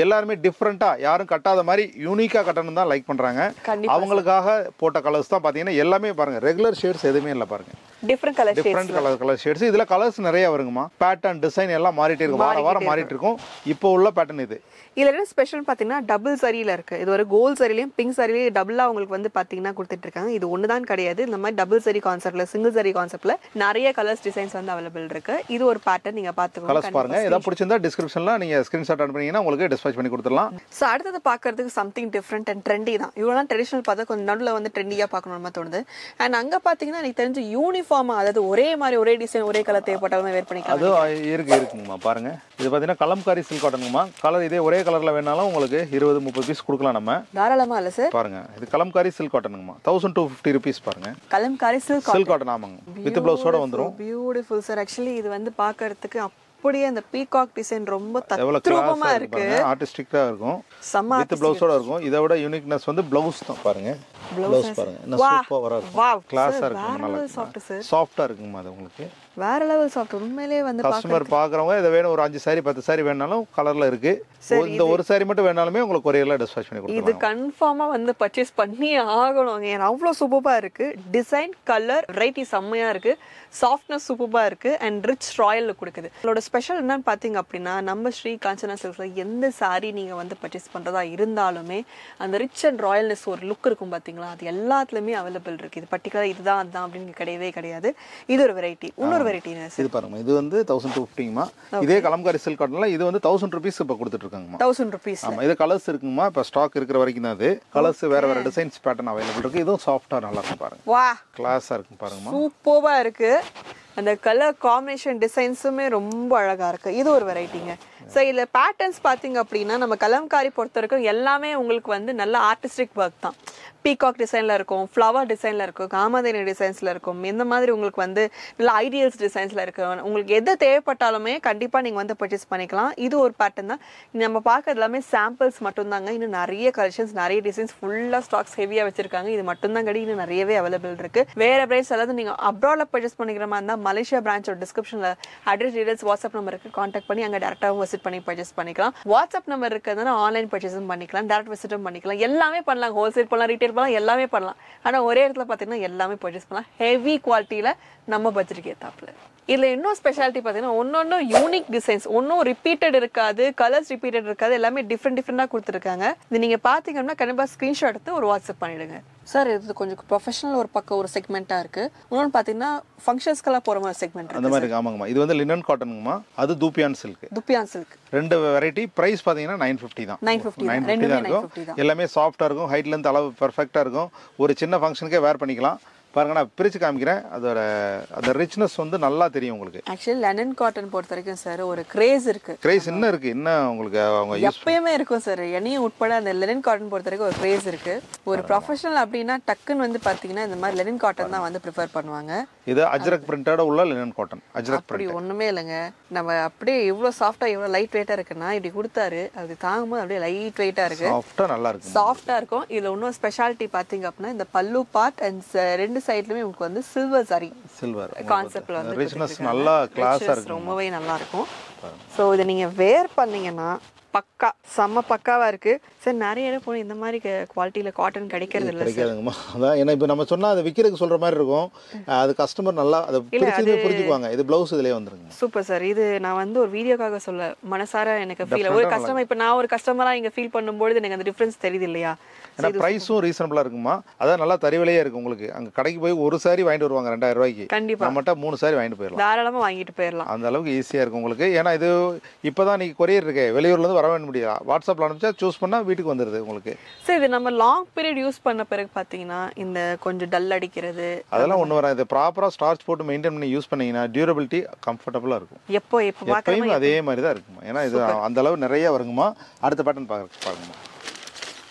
எல்லாருமே டிஃபரெண்டா, யாரும் கட்டாத மாதிரி யூனிக்கா கட்டணும் தான் லைக் பண்றாங்க. அவங்களுக்காக போட்ட கலர்ஸ் தான் பாத்தீங்கன்னா எல்லாமே பாருங்க. ரெகுலர் ஷேட்ஸ் எதுவுமே இல்ல பாருங்க. Different colour shades. இதுல கலர்ஸ் நிறைய வருங்கம்மா. பேட்டர்ன் டிசைன் எல்லாம் மாறிட்டே இருக்கும், வாரம் மாறிட்டு இருக்கும். இப்போ உள்ள பேட்டர்ன் இது. இதுல என்ன ஸ்பெஷல் பாத்தீங்கன்னா டபுள் சரியில இருக்கு. இது ஒரு கோல்ட் சரிலையும் பிங்க் சரிலையும் டபுளா உங்களுக்கு வந்து பாத்தீங்கன்னா கொடுத்துட்டு இருக்காங்க. இது ஒண்ணுதான் கிடையாது, இந்த மாதிரி டபுள் சரி கான்செப்ட்ல, சிங்கிள் சரி கான்செப்ட்ல நிறைய கலர்ஸ் டிசைன்ஸ் வந்து அவைலபிள் இருக்கு. இது ஒரு பேட்டர்ன் நீங்க பாத்துக்கோங்க. கலர்ஸ் பாருங்க. ஏதாவது பிடிச்சிருந்தா டிஸ்கிரிப்ஷன்ல நீங்க ஸ்கிரீன்ஷாட் அனுப்புனீங்கன்னா உங்களுக்கு டிஸ்பேச் பண்ணி கொடுத்துடலாம். சோ அடுத்து பாக்குறதுக்கு சம்திங் டிஃபரெண்ட் அண்ட் ட்ரெண்டி தான். இவ்வளவு ட்ரெடிஷனல் பார்த்தா கொஞ்சம் நடுவுல வந்து ட்ரெண்டியா பார்க்கணும்னு தோணுது. அண்ட் அங்க பாத்தீங்கன்னா எனக்கு தெரிஞ்சு யூனிஃபார்மா, அதாவது ஒரே மாதிரி ஒரே டிசைன் ஒரே கலர் தேவைப்பட்டாலுமே வேர் பண்ணிக்கலாம். அது இருக்குங்கம்மா. பாருங்க இது பாத்தீங்கன்னா கலம்காரி சில்க் காட்டனுங்கம்மா. கலர் இதே ஒரே கலர்ல வேணாலும் உங்களுக்கு 20-30 பீஸ் கொடுக்கலாம் நம்ம. தாராளமா இல்ல சார். பாருங்க இது கலம்காரி சில்க் காட்டனுங்கம்மா. 1250 ரூபீஸ் பாருங்க. கலம்காரி சில்க் காட்டன் ஆமாங்க. வித் ப்ளவுஸோட வந்துரும். Beautiful sir. ஆக்சுவலி இது வந்து பார்க்கிறதுக்கு அப்படியே அந்த பீகாக் டிசைன் ரொம்ப எவ்வளவு தத்ரூபமா கிளாஸா இருக்கு. இருக்கு, ஆர்டிஸ்டிக்கா இருக்கும். செம்ம வித் ப்ளவுஸோட இருக்கும். இதை விட யூனிக்னஸ் வந்து ப்ளவுஸ் தான் பாருங்க. ப்ளவுஸ் பாருங்க என்ன சூப்பரா இருக்கும். கிளாஸா இருக்கும். நல்லா சாஃப்ட் சாஃப்ட்டா இருக்குமா அது உங்களுக்கு. வேற லெவல் சாஃப்ட். உண்மையிலேயே வந்து கஸ்டமர் பாக்குறவங்க இதை வேணும் ஒரு 5 சாரி 10 சாரி வேணாலும் கலர்ல இருக்கு. இந்த ஒரு சாரி மட்டும் வேணாலுமே உங்களுக்கு கொரியர்ல டிஸ்பேட்ச் பண்ணி கொடுத்துருவாங்க. இது கன்ஃபார்மா வந்து பர்ச்சேஸ் பண்ணி ஆகணும். ஏன்னா அவ்வளோ சூப்பரா இருக்கு. டிசைன், கலர், வெரைட்டி செம்மையா இருக்கு. சாஃப்ட்னஸ் சூப்பரா இருக்கு அண்ட் ரிச் ராயல் லுக் கொடுக்குது. இதோட ஸ்பெஷல் என்னன்னு பாத்தீங்க அப்படின்னா நம்ம ஸ்ரீ காஞ்சனா சில்க்ஸ்ல எந்த சாரி நீங்க வந்து பர்ச்சேஸ் பண்றதா இருந்தாலுமே அந்த ரிச் அண்ட் ராயல்னஸ் ஒரு லுக் இருக்கும் பாத்தீங்களா, அது எல்லாத்துலயுமே அவைலபிள் இருக்கு. இது பர்டிகுலர் இதுதான் அதுதான் அப்படின்னு கிடையவே கிடையாது. இது ஒரு வெரைட்டி. இன்னொரு வெரைட்டி இது பாருங்க, இது வந்து 1250மா. இதே கலம்காரி சில்க் காட்டன்ல இது வந்து 1000 rupees இப்ப கொடுத்துட்டு இருக்காங்கமா. 1000 rupees. ஆமா, இது கலர்ஸ் இருக்குமா, இப்ப ஸ்டாக் இருக்கிற வரைக்கும் தான். இது கலர்ஸ் வேற வேற டிசைன்ஸ் பேட்டர்ன் அவைலபிள் இருக்கு. இதுவும் சாஃப்ட்டா நல்லா இருக்கும் பாருங்க. வா, கிளாஸா இருக்கும் பாருங்கமா. சூப்பரா இருக்கு. அந்த கலர் காம்பினேஷன் டிசைன்ஸுமே ரொம்ப அழகா இருக்கு. இது ஒரு வெரைட்டிங்க. ஸோ இதில் பேட்டர்ன்ஸ் பார்த்தீங்க அப்படின்னா நம்ம கலம்காரி பொறுத்த வரைக்கும் எல்லாமே உங்களுக்கு வந்து நல்ல ஆர்டிஸ்டிக் ஒர்க் தான். பீகாக் டிசைனில் இருக்கும், ஃப்ளவர் டிசைனில் இருக்கும், காமதேனி டிசைன்ஸில் இருக்கும். இந்த மாதிரி உங்களுக்கு வந்து நல்ல ஐடியல்ஸ் டிசைன்ஸில் இருக்கும். உங்களுக்கு எது தேவைப்பட்டாலுமே கண்டிப்பாக நீங்கள் வந்து பர்ச்சேஸ் பண்ணிக்கலாம். இது ஒரு பேட்டர்ன் தான். நம்ம பார்க்கறது எல்லாமே சாம்பிள்ஸ் மட்டும்தாங்க. இன்னும் நிறைய கலெக்ஷன்ஸ், நிறைய டிசைன்ஸ், ஃபுல்லாக ஸ்டாக்ஸ் ஹெவியாக வச்சிருக்காங்க. இது மட்டும்தான் கிடையாது, இன்னும் நிறையவே அவைலபிள் இருக்கு. வேற பிரைஸ் அதாவது நீங்கள் அப்ராட்ல பர்ச்சேஸ் பண்ணிக்கிற மாதிரி இருந்தால் மலேசியா பிரான்ச்சோட டிஸ்கிரிப்ஷனில் அட்ரஸ் டீடைல்ஸ் வாட்ஸ்அப் நம்பருக்கு கான்டாக்ட் பண்ணி அங்கே டேரக்டாகவும் விசிட் பண்ணி பர்ச்சேஸ் பண்ணிக்கலாம். வாட்ஸ்அப் நம்பர் இருக்கிறதுனா ஆன்லைன் பர்ச்சேஸும் பண்ணிக்கலாம், டேரக்ட் விசிட்டும் பண்ணிக்கலாம். எல்லாமே பண்ணலாம். ஹோல்சேல் பண்ணலாம், ரீட்டைல் பண்ணலாம், எல்லாமே பண்ணலாம். ஆனால் ஒரே இடத்துல பார்த்தீங்கன்னா எல்லாமே பர்ச்சேஸ் பண்ணலாம். ஹெவி குவாலிட்டியில் நம்ம பட்ஜெட்டுக்கு ஏற்றாப்புல. இதுல இன்னும் ஸ்பெஷாலிட்டி பார்த்தீங்கன்னா ஒன்னொன்னு யூனிக் டிசைன்ஸ், ஒன்னும் ரிப்பீட்டட் இருக்காது, கலர்ஸ் ரிப்பீட்டட் இருக்காது, எல்லாமே டிஃப்ரெண்டா கொடுத்துருக்காங்க. இது நீங்க பாத்தீங்கன்னா கண்டிப்பா ஸ்கிரீன்ஷாட் எடுத்து ஒரு வாட்ஸ்அப் பண்ணிடுங்க. சார் இது கொஞ்சம் ப்ரொஃபஷனல் ஒரு பக்கம் ஒரு செக்மெண்டா இருக்கு. இன்னொன்று பாத்தீங்கன்னா ஃபங்க்ஷன்ஸ்க்கெல்லாம் போற மாதிரி செக்மெண்ட் அந்த மாதிரி இருக்கு. ஆமாங்கம்மா, இது வந்து லினன் காட்டனுங்கம்மா, அது தூப்பியான் சில்க். துப்பியான் சில்க் ரெண்டு வெரைட்டி. பிரைஸ் பாத்தீங்கன்னா 950 தான். 950 தான் இருக்கும். எல்லாமே சாஃப்டா இருக்கும், ஹைட் லென்த் அளவு பெர்ஃபெக்ட்டா இருக்கும். ஒரு சின்ன ஃபங்க்ஷனுக்கே வேர் பண்ணிக்கலாம். பாருங்க, நான் பிரிச்சு காமிக்கிறேன். அதோட அந்த ரிச்னஸ் வந்து நல்லா தெரியும் உங்களுக்கு. ஆக்சுவலி லெனன் காட்டன் பொறுத்த வரைக்கும் சார் ஒரு கிரேஸ் இருக்கு. கிரேஸ் என்ன இருக்கு, என்ன உங்களுக்கு அவங்க எப்பயுமே இருக்கும் சார். என்னையும் உட்பட அந்த லெனன் காட்டன் பொறுத்த வரைக்கும் ஒரு கிரேஸ் இருக்கு. ஒரு ப்ரொஃபஷனல் அப்படின்னா டக்குன்னு வந்து பாத்தீங்கன்னா இந்த மாதிரி லெனன் காட்டன் தான் வந்து ப்ரிஃபர் பண்ணுவாங்க. இது அஜ்ரக் பிரிண்டட் உள்ள லெனன் காட்டன். அஜ்ரக் அப்படி ஒண்ணுமே இல்லைங்க. நம்ம அப்படியே இவ்வளவு சாஃப்டா இவ்வளவு லைட் வெயிட்டா இருக்குன்னா இப்படி கொடுத்தாரு, அது தாங்கும்போது அப்படியே லைட் வெயிட்டா இருக்கு, சாஃப்ட்டா நல்லா இருக்கு, சாஃப்ட்டா இருக்கும். இதுல இன்னும் ஸ்பெஷாலிட்டி பாத்தீங்க அப்படின்னா இந்த பல்லு பார்ட் அண்ட் ரெண்டு சைடுலயுமே உங்களுக்கு வந்து சில்வர் சாரி சில்வர் கான்செப்ட்ல வந்து ரிச்னஸ் நல்லா கிளாஸா இருக்கு, ரொம்பவே நல்லா இருக்கும். சோ இத நீங்க வேர் பண்ணீங்கன்னா பக்கா செம்ம பக்காவா இருக்கு சார். நிறைய இடம் போய் இந்த மாதிரி குவாலிட்டியில காட்டன் கிடைக்கிறது இல்லை, கிடைக்காதுங்கம்மா. அதான் ஏன்னா இப்போ நம்ம சொன்னா அதை விற்கிறதுக்கு சொல்ற மாதிரி இருக்கும். அது கஸ்டமர் நல்லா அதை புரிஞ்சுக்குவாங்க. இது பிளவுஸ் இதுலயே வந்துருங்க. Super sir. இது நான் வந்து ஒரு வீடியோக்காக சொல்ல மனசார எனக்கு ஃபீல். ஒரு கஸ்டமர் இப்போ நான் ஒரு கஸ்டமரா இங்க ஃபீல் பண்ணும்போது எனக்கு அந்த டிஃபரன்ஸ் தெரியுது இல்லையா. ஏன்னா பிரைஸும் ரீசனபிளா இருக்குமா, அதான் நல்லா தறிவிலையே இருக்கு உங்களுக்கு. அங்க கடைக்கு போய் ஒரு சாரி வாங்கிட்டு வருவாங்க 2000 ரூபாய்க்கு. கண்டிப்பா நம்மகிட்ட 3 சாரி வாங்கிட்டு போயிடலாம், தாராளமா வாங்கிட்டு போயிடலாம். அந்த அளவுக்கு ஈஸியா இருக்கு உங்களுக்கு. ஏன்னா இது இப்பதான் நீங்க கொரியர் இருக்கு, வெளியூர்ல இருந்து வர வேண்டிய முடியாது. வாட்ஸ்அப்ல அனுப்பிச்சா சூஸ் பண்ணா வீட்டுக்கு வந்துருது உங்களுக்கு. சரி, இது நம்ம லாங் பீரியட் யூஸ் பண்ண பிறகு பாத்தீங்கன்னா இந்த கொஞ்சம் டல் அடிக்கிறது அதெல்லாம் ஒண்ணு வராது. ப்ராப்பரா ஸ்டார்ச் போட்டு மெயின்டைன் பண்ணி யூஸ் பண்ணீங்கன்னா டியூரபிலிட்டி கம்ஃபர்டபுளா இருக்கும். எப்பயும் அதே மாதிரி தான் இருக்குமா. ஏன்னா இது அந்த அளவு நிறைய வருங்கம்மா. அடுத்த பேட்டர்ன் பாருங்கம்மா.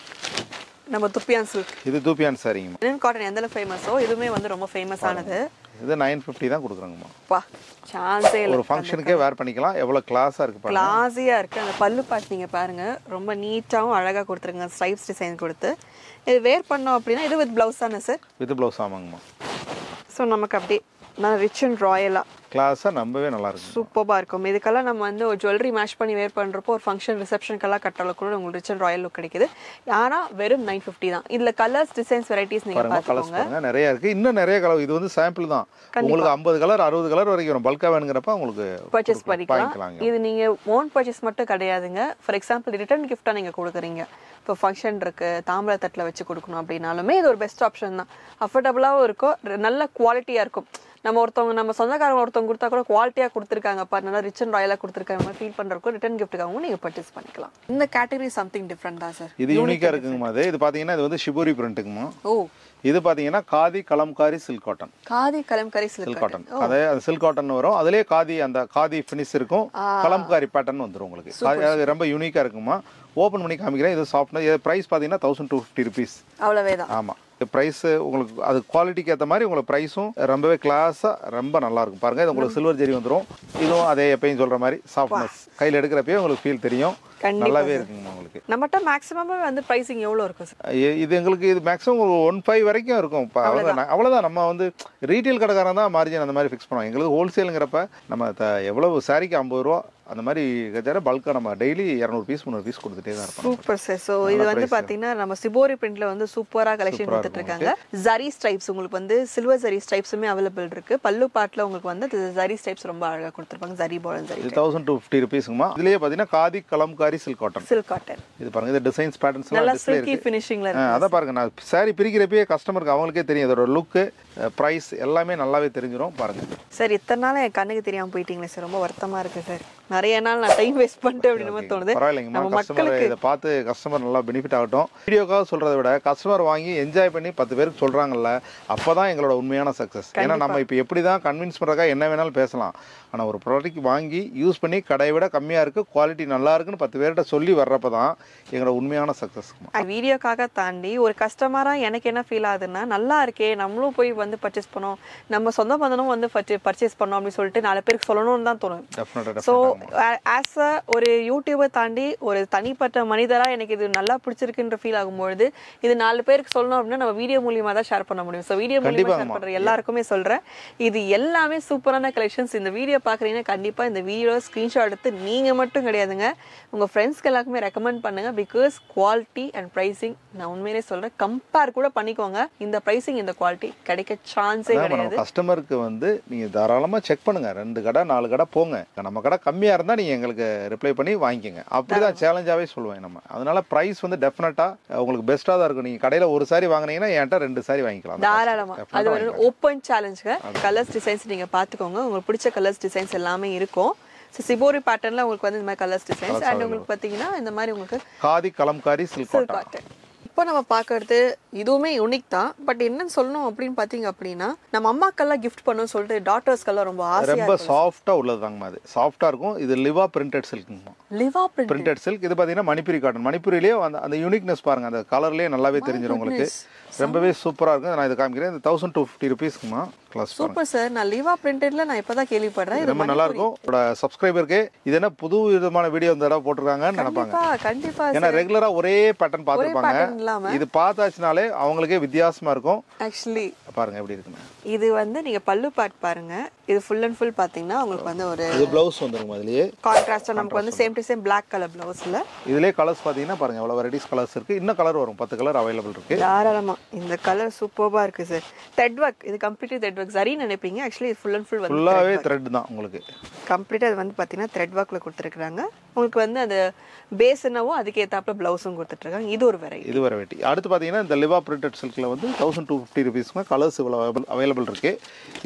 நம்ம துப்பியான் சில்க். இது துப்பியான் சாரிங்கம்மா. லினன் காட்டன் எந்த அளவுக்கு ஃபேமஸோ இதுவுமே வந்து ரொம்ப ஃபேமஸ் ஆனது. இது 950 தான் கொடுக்குறாங்கம்மா. பா, சான்ஸே இல்ல. ஒரு ஃபங்க்ஷனுக்கே வேர் பண்ணிக்கலாம். எவ்வளவு கிளாஸா இருக்கு பாருங்க. கிளாஸியா இருக்கு. அந்த பல்லு பார்ட் நீங்க பாருங்க, ரொம்ப நீட்டாவும் அழகா கொடுத்துருங்க. ஸ்ட்ரைப்ஸ் டிசைன் கொடுத்து இது வேர் பண்ணோம் அப்படின்னா இது வித் பிளவுஸ் தானே சார்? வித் பிளவுஸ் ஆமாங்கம்மா. ஸோ நமக்கு அப்படியே நான் ரிச் அண்ட் ராயலா கிளாஸா நம்பவே நல்லா இருக்கும், சூப்பரா இருக்கும். இதுக்கெல்லாம் நம்ம வந்து ஒரு ஜுவல்லரி மேட்ச் பண்ணி வேர் பண்றப்போ ஒரு ஃபங்க்ஷன் ரிசப்ஷனுக்கெல்லாம் கட்டால கூட உங்களுக்கு ரிச் அண்ட் ராயல் லுக் கிடைக்குது. ஆனா வெறும் 950 தான். இதுல கலர்ஸ், டிசைன்ஸ், வெரைட்டிஸ் நீங்க பாத்துக்கோங்க. நிறைய இருக்கு. இன்னும் நிறைய கலர். இது வந்து சாம்பிள் தான். உங்களுக்கு 50 கலர் 60 கலர் வரைக்கும் வரும். பல்கா வேணுங்கிறப்ப உங்களுக்கு பர்ச்சேஸ் பண்ணிக்கலாம். இது நீங்க ஓன் பர்ச்சேஸ் மட்டும் கிடையாதுங்க. ஃபார் எக்ஸாம்பிள் ரிட்டர்ன் கிஃப்டா நீங்க கொடுக்குறீங்க, இப்போ ஃபங்க்ஷன் இருக்கு, தாம்பூல தட்டில் வச்சு கொடுக்கணும் அப்படின்னாலுமே இது ஒரு பெஸ்ட் ஆப்ஷன் தான். அஃபோர்டபுளாகவும் இருக்கும், நல்ல குவாலிட்டியாக இருக்கும். நம்ம ஒருத்தவங்க நம்ம சொந்தக்காரங்க ஒருத்தவங்க கொடுத்தா கூட குவாலிட்டியாக கொடுத்துருக்காங்கப்பா, நல்லா ரிச் அண்ட் ராயலாக கொடுத்துருக்காங்க ஃபீல் பண்ணுறதுக்கும் ரிட்டர்ன் கிஃப்ட்டுக்காகவும் நீங்கள் பர்ச்சேஸ் பண்ணிக்கலாம். இந்த கேட்டகரி சம்திங் டிஃப்ரெண்ட் தான் சார். இது யூனிக்காக இருக்குங்கம்மா. இது பார்த்தீங்கன்னா இது வந்து ஷிபோரி பிரிண்ட்டுங்கம்மா. ஓ, இது பாத்தீங்கன்னா khadi Kalamkari silk cotton. Khadi Kalamkari silk cotton. அது சில்க் காட்டன் வரும். அதுலயே காதி அந்த காதி ஃபினிஷ் இருக்கும், கலம்காரி பேட்டர்ன் வந்துரும் உங்களுக்கு. அது ரொம்ப யூனிக்கா இருக்குமா. ஓபன் பண்ணி காமிக்கிறேன். இது சாஃப்ட்னா பிரைஸ் பாத்தீங்கன்னா 1250 rupees. அவ்வளவுதான். ஆமா, ப்ரைஸ் உங்களுக்கு அது குவாலிட்டிக்கு ஏற்ற மாதிரி உங்களுக்கு ப்ரைஸும் ரொம்பவே கிளாஸாக ரொம்ப நல்லா இருக்கும் பாருங்க. இது உங்களுக்கு சில்வர் ஜெரி வந்துடும். இதுவும் அதே எப்பயும் சொல்ற மாதிரி சாஃப்ட்னஸ் கையில் எடுக்கிறப்பயே உங்களுக்கு ஃபீல் தெரியும். நல்லாவே இருக்குங்க உங்களுக்கு. நம்மகிட்ட மேக்ஸிமம் வந்து பிரைசிங் எவ்வளோ இருக்கும் சார்? இது எங்களுக்கு இது மேக்ஸிமம் ஒரு 1.5 வரைக்கும் இருக்கும். அவ்வளோதான். நம்ம வந்து ரீட்டைல் கடைக்காரன் தான் மார்ஜின் அந்த மாதிரி ஃபிக்ஸ் பண்ணுவோம். எங்களுக்கு ஹோல்சேலுங்கிறப்ப நம்ம எவ்வளவு சாரிக்கு 50 ரூபா அந்த மாதிரி பல்காக நம்ம டெய்லி 200 பீஸ் 300 பீஸ் கொடுத்துட்டே தான் இருப்போம். Super sir. ஸோ இது வந்து பார்த்தீங்கன்னா நம்ம சிபோரி பிரிண்ட்ல வந்து சூப்பராக கலெக்ஷன் கொடுத்துட்டு இருக்காங்க. ஜரி ஸ்ட்ரைப்ஸ் உங்களுக்கு வந்து சில்வர் ஜரி ஸ்ட்ரைப்ஸுமே அவைலபிள் இருக்கு. பல்லு பாட்டில் உங்களுக்கு வந்து ஜரி ஸ்ட்ரைப்ஸ் ரொம்ப அழகாக கொடுத்துருப்பாங்க. ஜரி பால் ஜரி 1250 ருபீஸ்மா. இதுலயே பார்த்தீங்கன்னா காதி கலம்காரி சில்க் காட்டன். இது பாருங்க, இது டிசைன்ஸ் பேட்டர்ன்ஸ் நல்லா சில்கி ஃபினிஷிங்ல இருக்கு. அதான் பாருங்க, நான் சாரி பிரிக்கிறப்பயே கஸ்டமருக்கு அவங்களுக்கே தெரியும் அதோட லுக்கு பிரைஸ் எல்லாமே நல்லாவே தெரிஞ்சிடும். பாருங்க சார், இத்தனை நாள் என் கண்ணுக்கு தெரியாம போயிட்டீங்களே சார், ரொம்ப வருத்தமா இருக்கு சார். நிறைய நாள் நான் டைம் வேஸ்ட் பண்ணிட்டேன் அப்படின்னு தோணுது. பரவாயில்லைங்கம்மா, கஸ்டமர் இதை பார்த்து கஸ்டமர் நல்லா பெனிஃபிட் ஆகட்டும். வீடியோக்காக சொல்றதை விட கஸ்டமர் வாங்கி என்ஜாய் பண்ணி 10 பேருக்கு சொல்றாங்கல்ல, அப்பதான் எங்களோட உண்மையான சக்சஸ். ஏன்னா நம்ம இப்போ எப்படி தான் கன்வின்ஸ் பண்றதுக்கா என்ன வேணாலும் பேசலாம். ஆனால் ஒரு ப்ராடக்ட் வாங்கி யூஸ் பண்ணி கடையை விட கம்மியாக இருக்குது, குவாலிட்டி நல்லா இருக்குன்னு 10 பேர்கிட்ட சொல்லி வர்றப்ப தான் எங்களோட உண்மையான சக்ஸஸ். வீடியோக்காக தாண்டி ஒரு கஸ்டமராக எனக்கு என்ன ஃபீல் ஆகுதுன்னா, நல்லா இருக்கே நம்மளும் போய் வந்து பர்ச்சேஸ் பண்ணோம், நம்ம சொந்த பந்தனும் வந்து பர்ச்சேஸ் பண்ணோம் அப்படின்னு சொல்லிட்டு 4 பேருக்கு சொல்லணும்னு தான் தோணும். ஸோ ஆஸ் அ ஒரு யூடியூபர் தாண்டி ஒரு தனிப்பட்ட மனிதராக எனக்கு இது நல்லா பிடிச்சிருக்குன்ற ஃபீல் ஆகும்பொழுது இது 4 பேருக்கு சொல்லணும் அப்படின்னா நம்ம வீடியோ மூலியமாக தான் ஷேர் பண்ண முடியும். ஸோ வீடியோ மூலியமாக ஷேர் பண்ணுற எல்லாருக்குமே சொல்கிறேன், இது எல்லாமே சூப்பரான கலெக்ஷன்ஸ். இந்த வீடியோ பார்க்குறீங்கன்னா கண்டிப்பாக இந்த வீடியோ ஸ்க்ரீன்ஷாட் எடுத்து நீங்கள் மட்டும் கிடையாதுங்க, உங்கள் ஃப்ரெண்ட்ஸ்க்கு எல்லாருக்குமே ரெக்கமெண்ட் பண்ணுங்கள். பிகாஸ் குவாலிட்டி அண்ட் ப்ரைஸிங் நான் உண்மையிலே சொல்கிறேன், கம்பேர் கூட பண்ணிக்கோங்க. இந்த ப்ரைஸிங் இந்த குவாலிட்டி கிடைக்க சான்ஸே கிடையாது. கஸ்டமருக்கு வந்து நீங்கள் தாராளமாக செக் பண்ணுங்கள், 2 கடை 4 கடை போங்க, நம்ம கடை கம்மியாக இருந்தால் நீங்கள் எங்களுக்கு ரிப்ளை பண்ணி வாங்கிக்கோங்க. அப்படிதான் சேலஞ்சாகவே சொல்லுவேன் நம்ம. அதனால ப்ரைஸ் வந்து டெஃபினட்டாக உங்களுக்கு பெஸ்ட்டாக தான் இருக்கும். நீங்கள் கடையில் ஒரு சாரி வாங்கினீங்கன்னா என்கிட்ட 2 சாரி வாங்கிக்கலாம் தாராளமாக. அது ஒரு ஓப்பன் சேலஞ்சுங்க. கலர்ஸ் டிசைன்ஸ் நீங்கள் பார்த்துக்கோங்க, உங்களுக்கு பிடிச்ச கலர்ஸ் டிசைன்ஸ் எல்லாமே இருக்கும். சிபோரி பேட்டர்ன்ல உங்களுக்கு வந்து இந்த மாதிரி கலர்ஸ் டிசைன்ஸ் அண்ட் உங்களுக்கு பார்த்தீங்கன்னா இந்த மாதிரி உங்களுக்கு காதி கலம்காரி சில்க் காட்டன். இப்போ நம்ம பார்க்கறது இதுவுமே யூனிக் தான். பட் என்னன்னு சொல்லணும் அப்படின்னு பார்த்தீங்க அப்படின்னா, நம்ம அம்மாக்கெல்லாம் கிஃப்ட் பண்ணணும்னு சொல்லிட்டு டாட்டர்ஸ்க்கெல்லாம் ரொம்ப ஆசையா ரொம்ப சாஃப்டா உள்ளதாங்கம்மா. அது சாஃப்டா இருக்கும். இது லிவா பிரிண்டட் சில்க்ங்கம்மா. லிவா printed silk. இது பார்த்தீங்கன்னா மணிப்புரி காட்டன். மணிப்புரியிலேயே அந்த யூனிக்னஸ் பாருங்க, அந்த கலர்லேயே நல்லாவே தெரிஞ்சிடும் உங்களுக்கு. ரொம்பவே சூப்பரா இருக்கும். நான் இது காமிக்கிறேன். இது 1250 ருபீஸ்க்குமா. Super sir. நான் லிவா பிரிண்டட்ல நான் இப்பதான் கேள்விப்படுறேன். ரொம்ப நல்லா இருக்கும். சப்ஸ்கிரைபருக்கு இது என்ன புது விதமான வீடியோ இந்த தடவை போட்டுருக்காங்கன்னு நினைப்பாங்க. கண்டிப்பா. ஏன்னா ரெகுலரா ஒரே பேட்டர்ன் பார்த்துருப்பாங்க. இது பார்த்தாச்சுனாலே அவங்களுக்கே வித்தியாசமா இருக்கும். ஆக்சுவலி பாருங்க எப்படி இருக்குன்னு. இது வந்து நீங்க பல்லு பார்ட் பாருங்க. இது ஃபுல் அண்ட் ஃபுல் பாத்தீங்கன்னா உங்களுக்கு வந்து ஒரு இது ப்ளவுஸ் வந்துரும். அதுலயே கான்ட்ராஸ்டா நமக்கு வந்து same to same Black colour ப்ளவுஸ்ல. இதுலயே கலர்ஸ் பாத்தீங்கன்னா பாருங்க எவ்வளவு வெரைட்டிஸ் கலர்ஸ் இருக்கு. இன்னும் கலர் வரும். 10 கலர் அவைலபிள் இருக்கு. தாராளமா. இந்த கலர் சூப்பர்பா இருக்கு சார். Thread work. இது கம்ப்ளீட்லி த்ரெட் வர்க். சரி நினைப்பீங்க, ஆக்சுவலி ஃபுல் அண்ட் ஃபுல் வந்து ஃபுல்லாவே த்ரெட் தான் உங்களுக்கு. கம்ப்ளீட்டா அது வந்து பாத்தீங்கன்னா த்ரெட் வர்க்ல கொடுத்திருக்காங்க. உங்களுக்கு வந்து அந்த பேஸ் என்னவோ அதுக்கு ஏத்தாப்புல ப்ளவுஸும் கொடுத்துட்டு இருக்காங்க. இது ஒரு வெரைட்டி. இது ஒரு வெரைட்டி. அடுத்து பாத்தீங்கன்னா இந்த லிவா பிரிண்டட் சில்க்ல வந்து 1250 ருபீஸ்க்கு கலர்ஸ் அவைலபிள் இருக்கு.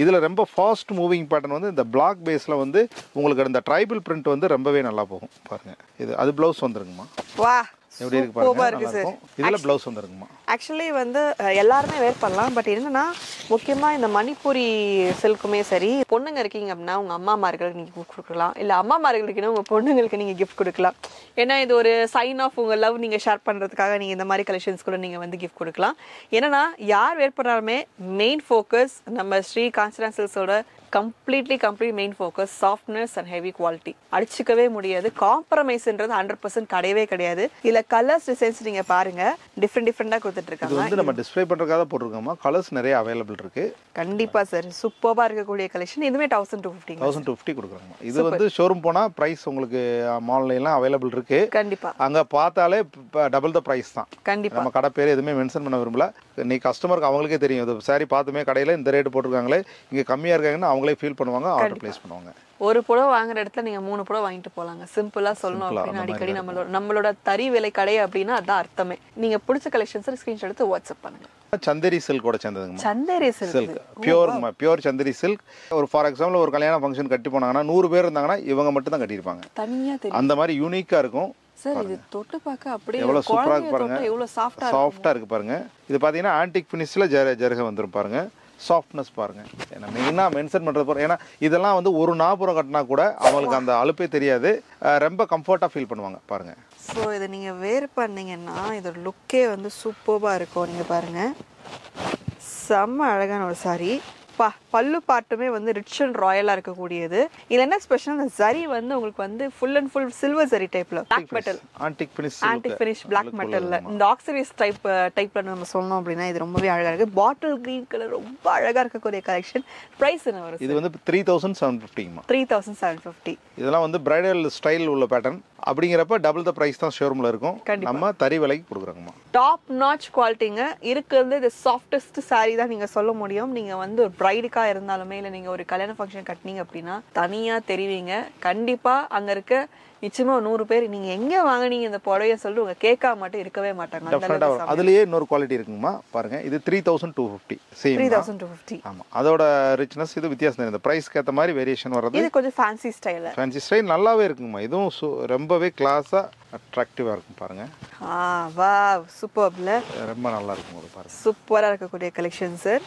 இதுல ரொம்ப ஃபாஸ்ட் மூவிங் பேட்டர்ன் வந்து இந்த பிளாக் பேஸ்ல வந்து உங்களுக்கு இந்த ட்ரைபல் பிரிண்ட் வந்து ரொம்பவே நல்லா போகும். பாருங்க இது அது ப்ளவுஸ் வந்துருங்கம்மா. வா எப்படி இருக்கு பாருங்க. இதுல ப்ளவுஸ் வந்துருங்கம்மா. ஆக்சுவலி வந்து எல்லாருமே வேர் பண்ணலாம். பட் என்னன்னா முக்கியமா இந்த மணிப்புரி சில்க்குமே சரி, பொண்ணுங்க இருக்கீங்க அப்படின்னா உங்க அம்மாமார்களுக்கு நீங்க கிஃப்ட் கொடுக்கலாம், இல்ல அம்மாமார்களுக்கு உங்க பொண்ணுங்களுக்கு நீங்க கிஃப்ட் கொடுக்கலாம். ஏன்னா இது ஒரு சைன் ஆஃப் உங்க லவ் நீங்க ஷேர் பண்றதுக்காக நீங்க இந்த மாதிரி கலெக்ஷன்ஸ் கூட நீங்க வந்து கிஃப்ட் கொடுக்கலாம். என்னன்னா யார் வேர் பண்ணாலுமே மெயின் ஃபோக்கஸ் நம்ம ஸ்ரீ காஞ்சனா சில்க்ஸோட complete main focus softness and heavy quality. அடிச்சுக்கவே முடியாது. காம்ப்ரமைஸ்ன்றது 100% கிடையவே கிடையாது. இல்ல கலர்ஸ் டிசைன்ஸ் நீங்க பாருங்க, டிஃப்ரெண்டா கொடுத்துட்டு இருக்காங்க. இது வந்து நம்ம டிஸ்ப்ளே பண்றதுக்காக போட்டுருக்கோமா. கலர்ஸ் நிறைய அவைலபிள் இருக்கு. கண்டிப்பா சார். சூப்பர்பா இருக்கக்கூடிய கலெக்ஷன். இதுமே 1250 கொடுக்குறாங்க. இது வந்து ஷோரூம் போனா பிரைஸ் உங்களுக்கு மால்ல எல்லாம் அவைலபிள் இருக்கு. கண்டிப்பா அங்க பார்த்தாலே டபுள் த பிரைஸ் தான். கண்டிப்பா. நம்ம கடை பேர் எதுவுமே மென்ஷன் பண்ண விரும்பல. நீ கஸ்டமருக்கு அவங்களுக்கே தெரியும். இது சாரி பார்த்துமே கடையில இந்த ரேட் போட்டிருக்காங்களே, இங்க கம்மியா இருக்காங்கன்னு அவங்களே ஃபீல் பண்ணுவாங்க, ஆர்டர் பிளேஸ் பண்ணுவாங்க. ஒரு புடவை வாங்குற இடத்துல நீங்க 3 புடவை வாங்கிட்டு போலாங்க. சிம்பிளா சொல்லணும் அப்படின்னா அடிக்கடி நம்மளோட தறி விலை கடை அப்படின்னா அதான் அர்த்தமே. நீங்க பிடிச்ச கலெக்ஷன்ஸ் ஸ்கிரீன்ஷாட் எடுத்து வாட்ஸ்அப் பண்ணுங்க. சந்தேரி சில்கோட சேர்ந்ததுங்க. Chanderi silk pure Chanderi silk. ஒரு ஃபார் எக்ஸாம்பிள் ஒரு கல்யாண ஃபங்க்ஷன் கட்டி போனாங்கன்னா 100 பேர் இருந்தாங்கன்னா இவங்க மட்டும் தான் கட்டியிருப்பாங்க. தனியா தெரியும். அந்த மாதிரி யூனிக்கா இருக்கும். சார் இது தொட்டு பார்க்க அப்படியே எவ்வளவு சூப்பரா இருக்கு பாருங்க. எவ்வளவு சாஃப்ட்டா இருக்கு பாருங்க. இது பாத்தீங்கன்னா ஆன்டிக் ஃபினிஷ்ல ஜருக வந்துரும் பாருங்க. சாஃப்ட்னஸ் பாருங்க. ஏன்னா மெயினா மென்ஷன் பண்றது பாருங்க. ஏன்னா இதெல்லாம் வந்து ஒரு நாப்புறம் கட்டினா கூட அவங்களுக்கு அந்த அலுப்பே தெரியாது. ரொம்ப கம்ஃபர்ட்டா ஃபீல் பண்ணுவாங்க பாருங்க. ஸோ இதை நீங்க வேர் பண்ணீங்கன்னா இதோட லுக்கே வந்து சூப்பர்பா இருக்கும். நீங்க பாருங்க செம்ம அழகான ஒரு saree. பல்லு பாட்டுமே வந்து ரிச் அண்ட் ராயலா இருக்கக்கூடியது. இதுல என்ன ஸ்பெஷல், அந்த ஜரி வந்து உங்களுக்கு வந்து full and full silver zari டைப்ல, black metal, antique finish black மெட்டல்ல, இந்த ஆக்சரிஸ் டைப்ல நம்ம சொல்லணும் அப்படின்னா இது ரொம்பவே அழகா இருக்கு. பாட்டில் கிரீன் கலர் ரொம்ப அழகா இருக்கக்கூடிய கலெக்ஷன். பிரைஸ் என்ன வரும்? இது வந்து 3750. 3750. இதெல்லாம் வந்து பிரைடல் ஸ்டைல் உள்ள பேட்டர்ன். அப்படிங்கிறப்ப டபுள் த பிரைஸ் தான் ஷோரூம்ல இருக்கும். நம்ம தறி விலைக்கு கொடுக்குறோங்கம்மா. Top notch குவாலிட்டிங்க. இருக்கிறது இது சாஃப்டஸ்ட் saree தான் நீங்க சொல்ல முடியும். நீங்க வந்து ஒரு பிரைடுக்கா இருந்தாலுமே இல்லை நீங்க ஒரு கல்யாண ஃபங்க்ஷன் கட்டினீங்க அப்படின்னா தனியா தெரிவிங்க. கண்டிப்பா அங்க இருக்க நிச்சயமா 100 பேர் நீங்க எங்க வாங்குனீங்க இந்த புடவைய சொல்லிட்டு உங்க கேட்காம மட்டும் இருக்கவே மாட்டாங்க. அதுலயே இன்னொரு குவாலிட்டி இருக்குங்கம்மா, பாருங்க. இது 3250. சேம் 3250. ஆமா, அதோட ரிச்னஸ் இது வித்தியாசம். இந்த பிரைஸ்க்கு ஏத்த மாதிரி வேரியேஷன் வர்றது. இது கொஞ்சம் ஃபேன்சி ஸ்டைல். ஃபேன்சி ஸ்டைல் நல்லாவே இருக்குங்கம்மா. இதுவும் ரொம்பவே கிளாஸா அட்ராக்டிவா இருக்கும் பாருங்க. வாவ், சூப்பர்ல. ரொம்ப நல்லா இருக்கும் ஒரு பாருங்க. சூப்பரா இருக்கக்கூடிய கலெக்ஷன் சார்.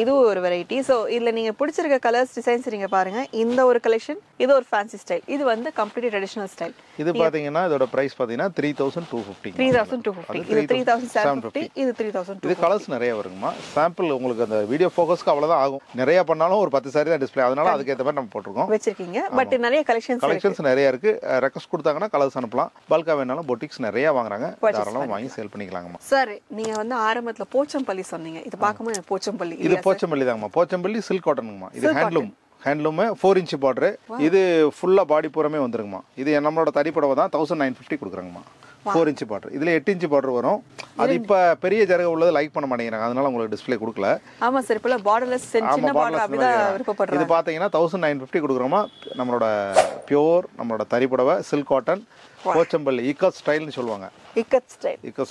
இது ஒரு வெரைட்டி. சோ இதுல நீங்க பிடிச்சிருக்க கலர்ஸ் டிசைன்ஸ் நீங்க பாருங்க. இந்த ஒரு கலெக்ஷன், இது ஒரு ஃபேன்சி ஸ்டைல், இது வந்து கம்ப்ளீட் ட்ரெடிஷனல் ஸ்டைல். இது பாத்தீங்கன்னா இதோட பிரைஸ் பாத்தீங்கன்னா 3250. 3250. இது 3750. இது 3000. இது கலர்ஸ் நிறைய வருங்கம்மா. சாம்பிள் உங்களுக்கு அந்த வீடியோ ஃபோக்கஸ்க்கு அவ்வளவுதான் ஆகும். நிறைய பண்ணாலும் ஒரு 10 saree தான் டிஸ்ப்ளே. அதனால அதுக்கு ஏத்த மாதிரி நம்ம போட்டுருக்கோம் வச்சிருக்கீங்க. பட் நிறைய கலெக்ஷன்ஸ் நிறைய இருக்கு. ரெக்வெஸ்ட் கொடுத்தாங்கன்னா கலர்ஸ் அனுப்பலாம். பல்கா வேணாலும் பொட்டிக்ஸ் நிறைய வாங்குறாங்க. தாராளமா வாங்கி சேல் பண்ணிக்கலாங்கம்மா. சார் நீங்க வந்து ஆரம்பத்துல போச்சம்பள்ளி சொன்னீங்க. இது பாக்கும்போது போச்சம்பள்ளி. இது போச்சம்பள்ளி தாங்கம்மா. போச்சம்பள்ளி சில்க் காட்டனுங்கம்மா. இது ஹேண்ட்லூம் 4 inch பார்டர். இது ஃபுல்லா பாடி பூரமே வந்துருங்கம்மா. இது நம்மளோட தறி புடவை தான். 1950 கொடுக்குறாங்கம்மா. 4 inch பார்டர். இதுல 8 inch பார்டர் வரும். அது இப்ப பெரிய ஜரக உள்ளது லைக் பண்ண மாட்டேங்கிறாங்க. அதனால உங்களுக்கு டிஸ்ப்ளே கொடுக்கல. ஆமா சார், இப்ப பார்டர்லெஸ் சின்ன பார்டர் அப்படிதான் விருப்பப்படுறாங்க. இது பாத்தீங்கன்னா 1950 கொடுக்குறோமா. நம்மளோட பியூர் நம்மளோட தறி புடவை சில்க் காட்டன் போச்சம்பள்ளி இக்கத் ஸ்டைல்னு சொல்லுவாங்க. Ikat